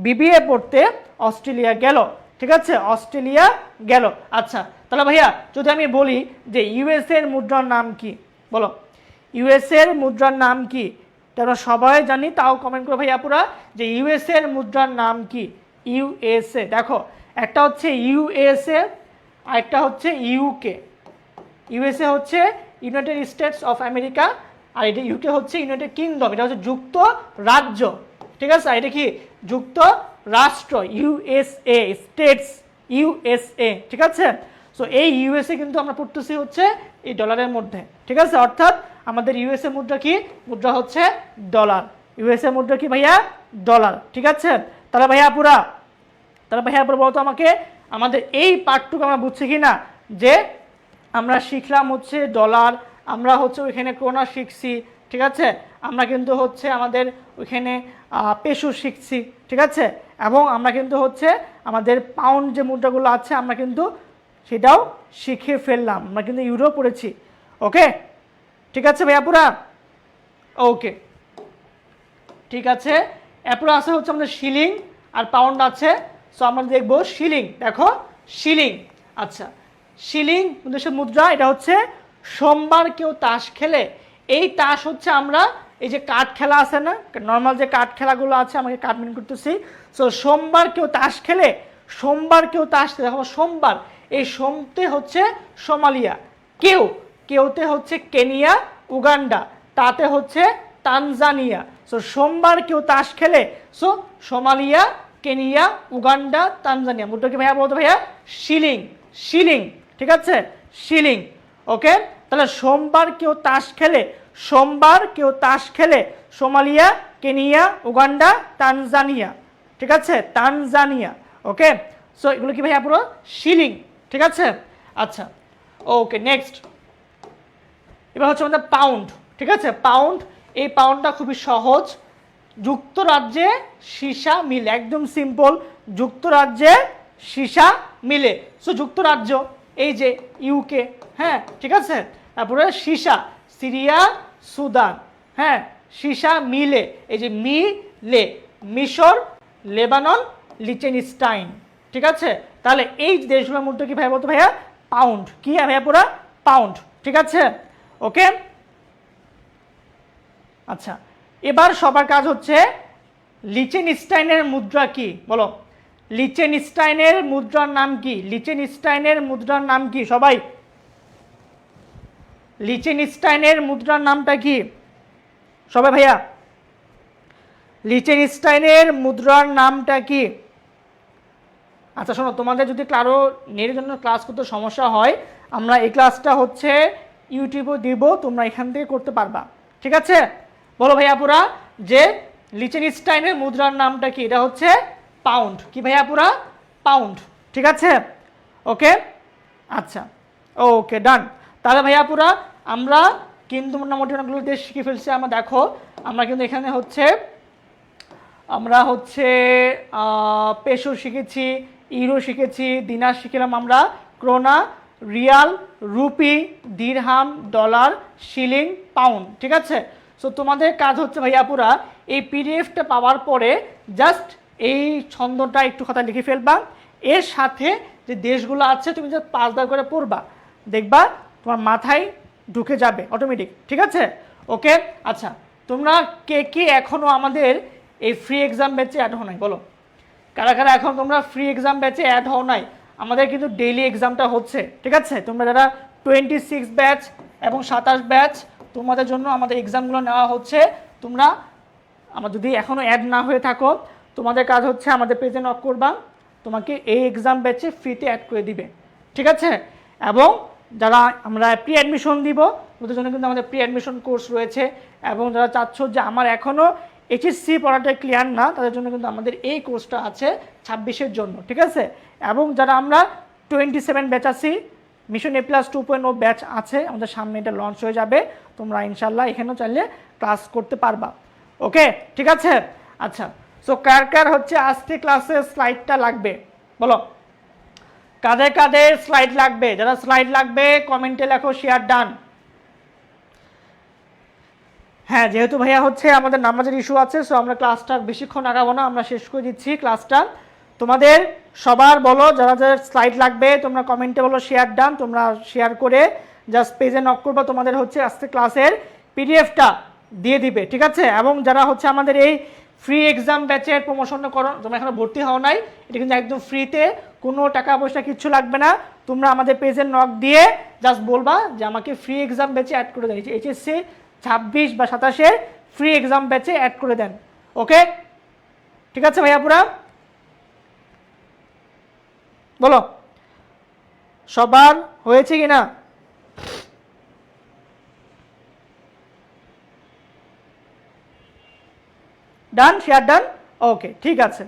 বিবিএ পড়তে অস্ট্রেলিয়া গেল, ঠিক আছে? অস্ট্রেলিয়া গেল। আচ্ছা তাহলে ভাইয়া যদি আমি বলি যে ইউএসএ এর মুদ্রার নাম কি, বলো ইউএসএ এর মুদ্রার নাম কি? তোমরা সবাই জানি, তাও কমেন্ট করো ভাইয়া পুরা যে ইউএসএ এর মুদ্রার নাম কি? ইউএসএ, দেখো একটা হচ্ছে ইউএসএ আর একটা হচ্ছে ইউকে। ইউএসএ হচ্ছে ইউনাইটেড স্টেটস অফ আমেরিকা, আর এটা ইউকে হচ্ছে ইউনাইটেড কিংডম, এটা হচ্ছে যুক্ত রাজ্য, ঠিক আছে? আর এটা কি যুক্ত রাষ্ট্র, ইউএসএ, স্টেটস ইউএসএ, ঠিক আছে? সো এই ইউএসএ কিন্তু আমরা পড়তেছি হচ্ছে এই ডলারের মধ্যে, ঠিক আছে? অর্থাৎ আমাদের ইউএসএ মুদ্রা কি? মুদ্রা হচ্ছে ডলার। ইউএসএ মুদ্রা কি ভাইয়া? ডলার, ঠিক আছে? তাহলে ভাইয়া পুরা বলতো আমাকে আমাদের এই পার্টটুকু আমরা বুঝছি কি না, যে আমরা শিখলাম হচ্ছে ডলার, আমরা হচ্ছে ওইখানে ক্রোনা শিখছি, ঠিক আছে? আমরা কিন্তু হচ্ছে আমাদের ওইখানে পেসো শিখছি, ঠিক আছে? এবং আমরা কিন্তু হচ্ছে আমাদের পাউন্ড যে মুদ্রাগুলো আছে আমরা কিন্তু সেটাও শিখে ফেললাম, আমরা কিন্তু ইউরো পড়েছি, ওকে, ঠিক আছে ভাইয়া পুরা? ওকে, ঠিক আছে। এরপরে আছে হচ্ছে আমাদের শিলিং আর পাউন্ড আছে, সো আমরা দেখবো শিলিং, দেখো শিলিং, আচ্ছা শিলিং দেশের মুদ্রা, এটা হচ্ছে সোমবার কেউ তাস খেলে, এই তাস হচ্ছে আমরা এই যে কার্ড খেলা আছে না, নর্মাল যে কার্ড খেলাগুলো আছে, আমাকে কার্ড মিন করতেছি, সো সোমবার কেউ তাস খেলে, সোমবার কেউ তাস খেলে, দেখো সোমবার, এই সোমতে হচ্ছে সোমালিয়া, কেউতে হচ্ছে কেনিয়া, উগান্ডা, তাতে হচ্ছে তানজানিয়া, সো সোমবার কেউ তাস খেলে, so Somalia, Kenya, Uganda, Tanzania. মুদ্রা কি ভাইয়া বলতো ভাইয়া? শিলিং, শিলিং, ঠিক আছে? শিলিং, ওকে। তাহলে সোমবার কেউ তাস খেলে, সোমবার কেউ তাস খেলে, সোমালিয়া, কেনিয়া, উগান্ডা, তানজানিয়া, ঠিক আছে? তানজানিয়া, ওকে। সো এগুলো কি ভাইয়া পুরো শিলিং, ঠিক আছে? আচ্ছা ওকে, নেক্সট এবার হচ্ছে আমাদের পাউন্ড, ঠিক আছে? পাউন্ড, এই পাউন্ডটা খুবই সহজ, যুক্তরাজ্যে সীসা মিলে, একদম সিম্পল, যুক্তরাজ্যে সীসা মিলে, সো যুক্তরাজ্য এই যে ইউকে, হ্যাঁ ঠিক আছে? তারপরে সীসা, সিরিয়া, সুদান, হ্যাঁ সীসা মিলে, এই যে মিলে, মিশর, লেবানন, লিচেনস্টাইন, ঠিক আছে? তাহলে এই দেশগুলোর মধ্যে কি ভাইয়া বলতো ভাইয়া? পাউন্ড, কি ভাইয়া পুরা? পাউন্ড, ঠিক আছে? ওকে, আচ্ছা এবার সবার কাজ হচ্ছে লিচেনস্টাইনের মুদ্রা কি, বলো লিচেনস্টাইনের মুদ্রার নাম কি? লিচেনস্টাইনের মুদ্রার নাম কি সবাই? লিচেনস্টাইনের মুদ্রার নামটা কি সবাই ভাইয়া? লিচেনস্টাইনের মুদ্রার নামটা কি? আচ্ছা শোনো, তোমাদের যদি কারো নেটের জন্য ক্লাস করতে সমস্যা হয়, আমরা এই ক্লাসটা হচ্ছে ইউটিউবে দিব, তোমরা এখান থেকে করতে পারবা, ঠিক আছে? বলো ভাইয়া পুরা যে লিচেনস্টাইনের মুদ্রার নামটা কি? এটা হচ্ছে পাউন্ড, কি ভাইয়া পুরা? পাউন্ড, ঠিক আছে? ওকে, আচ্ছা ওকে ডান। তাহলে ভাইয়া পুরা আমরা কিন্তু মোটামুটি অনেকগুলো দেশ শিখে ফেলছি। আমরা দেখো আমরা কিন্তু এখানে হচ্ছে আমরা হচ্ছে পেসো শিখেছি, ইউরো শিখেছি, দিনার শিখলাম আমরা, ক্রোনা, রিয়াল, রুপি, দিরহাম, ডলার, শিলিং, পাউন্ড। ঠিক আছে, সো তোমাদের কাজ হচ্ছে ভাইয়াপুরা এই পিডিএফটা পাওয়ার পরে জাস্ট এই ছন্দটা একটু খাতা লিখে ফেলবা, এর সাথে যে দেশগুলো আছে তুমি জাস্ট 5 বার করে পড়বা, দেখবা তোমার মাথায় ঢুকে যাবে অটোমেটিক। ঠিক আছে, ওকে। আচ্ছা, তোমরা কে কে এখনও আমাদের এই ফ্রি এক্সাম ব্যাচে অ্যাড হও নাই বলো, কারা কারা এখন তোমরা ফ্রি এক্সাম ব্যাচে অ্যাড হও নাই? আমাদের কিন্তু ডেইলি এক্সামটা হচ্ছে। ঠিক আছে, তোমরা যারা 26 ব্যাচ এবং 27 ব্যাচ তোমাদের জন্য আমাদের এক্সামগুলো নেওয়া হচ্ছে। তোমরা আমার যদি এখনও অ্যাড না হয়ে থাকো, তোমাদের কাজ হচ্ছে আমাদের পেজে নক করবা, তোমাকে এই এক্সাম ব্যাচে ফ্রিতে অ্যাড করে দিবে। ঠিক আছে, এবং যারা আমরা প্রি অ্যাডমিশন দিব ওদের জন্য কিন্তু আমাদের প্রি অ্যাডমিশন কোর্স রয়েছে, এবং যারা চাচ্ছ যে আমার এখনও এইচএসসি পড়াটা ক্লিয়ার না তাদের জন্য কিন্তু আমাদের এই কোর্সটা আছে 26-এর জন্য। ঠিক আছে, এবং যারা আমরা 27 ব্যাচ আছি, মিশন A+ 2.0 ব্যাচ আছে, আমাদের সামনে এটা লঞ্চ হয়ে যাবে, তোমরা ইনশাল্লাহ এখানেও চাইলে ক্লাস করতে পারবা। ওকে, ঠিক আছে। আচ্ছা, সো কার কার হচ্ছে আজকে ক্লাসের স্লাইডটা লাগবে বলো, কাদের কাদের স্লাইড লাগবে? যারা স্লাইড লাগবে কমেন্টে লেখো শেয়ার ডান। হ্যাঁ, যেহেতু ভাইয়া হচ্ছে আমাদের নামাজের ইস্যু আছে, সো আমরা ক্লাসটা বেশিক্ষণ আগাবো না, আমরা শেষ করে দিচ্ছি ক্লাসটা। তোমাদের সবার বলো যারা যারা স্লাইড লাগবে তোমরা কমেন্টে বলো শেয়ার ডান, তোমরা শেয়ার করে জাস্ট পেজে নক করবা, তোমাদের হচ্ছে আজকে ক্লাসের পিডিএফটা দিয়ে দিবে। ঠিক আছে, এবং যারা হচ্ছে আমাদের এই ফ্রি এক্সাম ব্যাচের প্রমোশনটা করো, তোমরা এখানে ভর্তি হও নাই, এটা কিন্তু একদম ফ্রিতে, কোনো টাকা পয়সা কিচ্ছু লাগবে না। তোমরা আমাদের পেজে নক দিয়ে জাস্ট বলবা যে আমাকে ফ্রি এক্সাম ব্যাচে অ্যাড করে দেন, এইচএসসি 26 বা 27-এর ফ্রি এক্সাম ব্যাচে অ্যাড করে দেন। ওকে, ঠিক আছে ভাইয়াপুরা, বলো সবার হয়েছে কিনা? ডান, শেয়ার ডান। ওকে, ঠিক আছে,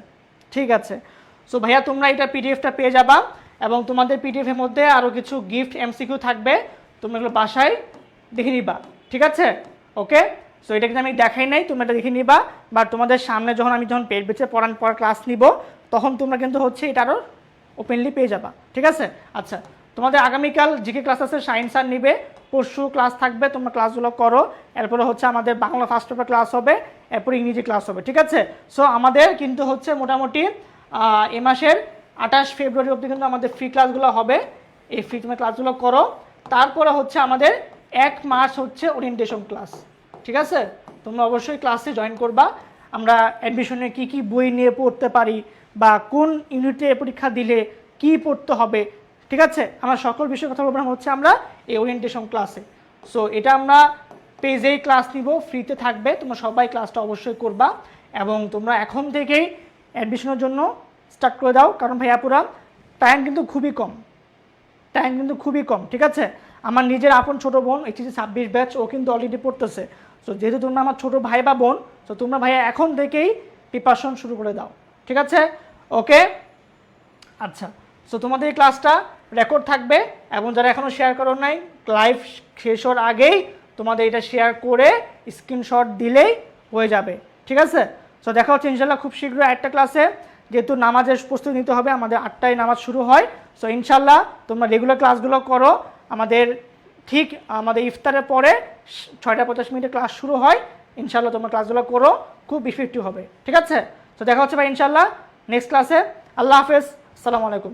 ঠিক আছে। সো ভাইয়া তোমরা এটা পিডিএফটা পেয়ে যাবা, এবং তোমাদের পিডিএফের মধ্যে আরও কিছু গিফট এমসিকিউ থাকবে, তোমরা এগুলো বাসায় দেখে নিবা। ঠিক আছে, ওকে। সো এটা কিন্তু আমি দেখাই নাই, তোমরা এটা দেখে নিবা, বা তোমাদের সামনে যখন পেজ বেচে পড়ার ক্লাস নিব তখন তোমরা কিন্তু হচ্ছে এটা আরও ওপেনলি পেয়ে যাবা। ঠিক আছে, আচ্ছা, তোমাদের আগামীকাল জিকে ক্লাস আছে, সায়েন্স স্যার নিবে, পরশু ক্লাস থাকবে, তোমরা ক্লাসগুলো করো, এরপরে হচ্ছে আমাদের বাংলা ফার্স্ট পেপার ক্লাস হবে, এরপরে ইংরেজি ক্লাস হবে। ঠিক আছে, সো আমাদের কিন্তু হচ্ছে মোটামুটি এ মাসের 28 ফেব্রুয়ারি অবধি কিন্তু আমাদের ফ্রি ক্লাসগুলো হবে, এই ফ্রি তোমরা ক্লাসগুলো করো। তারপরে হচ্ছে আমাদের 1 মার্চ হচ্ছে ওরিয়েন্টেশন ক্লাস। ঠিক আছে, তোমরা অবশ্যই ক্লাসে জয়েন করবা। আমরা অ্যাডমিশনে কি কি বই নিয়ে পড়তে পারি, বা কোন ইউনিটে পরীক্ষা দিলে কি পড়তে হবে, ঠিক আছে, আমরা সকল বিষয়ে কথা বলবো হচ্ছে আমরা এই ওরিয়েন্টেশন ক্লাসে। সো এটা আমরা পেজেই ক্লাস নিব, ফ্রিতে থাকবে, তোমরা সবাই ক্লাসটা অবশ্যই করবা, এবং তোমরা এখন থেকেই অ্যাডমিশনের জন্য স্টার্ট করে দাও, কারণ ভাইয়াপুরা টাইম কিন্তু খুবই কম, টাইম কিন্তু খুবই কম। ঠিক আছে, আমার নিজের আপন ছোটো বোন এইচএসসি 26 ব্যাচ, ও কিন্তু অলরেডি পড়তেছে। সো যেহেতু তোমরা আমার ছোটো ভাই বা বোন, সো তোমরা ভাইয়া এখন থেকেই প্রিপারেশন শুরু করে দাও। ঠিক আছে, ওকে। আচ্ছা, সো তোমাদের এই ক্লাসটা রেকর্ড থাকবে, এবং যারা এখনও শেয়ার করো নাই, লাইভ শেষ হওয়ার আগেই তোমাদের এটা শেয়ার করে স্ক্রিনশট দিলেই হয়ে যাবে। ঠিক আছে, সো দেখা হচ্ছে ইনশাল্লাহ খুব শীঘ্রই একটা ক্লাসে, যেহেতু নামাজের প্রস্তুতি নিতে হবে, আমাদের 8টায় নামাজ শুরু হয়। সো ইনশাল্লাহ তোমরা রেগুলার ক্লাসগুলো করো, আমাদের ঠিক আমাদের ইফতারের পরে 6টা 50 ক্লাস শুরু হয়, ইনশাল্লাহ তোমরা ক্লাসগুলো করো, খুব ইফেক্টিভ হবে। ঠিক আছে, তো দেখা হচ্ছে ভাই ইনশাল্লাহ নেক্সট ক্লাসে। আল্লাহ হাফেজ, আসসালামু আলাইকুম।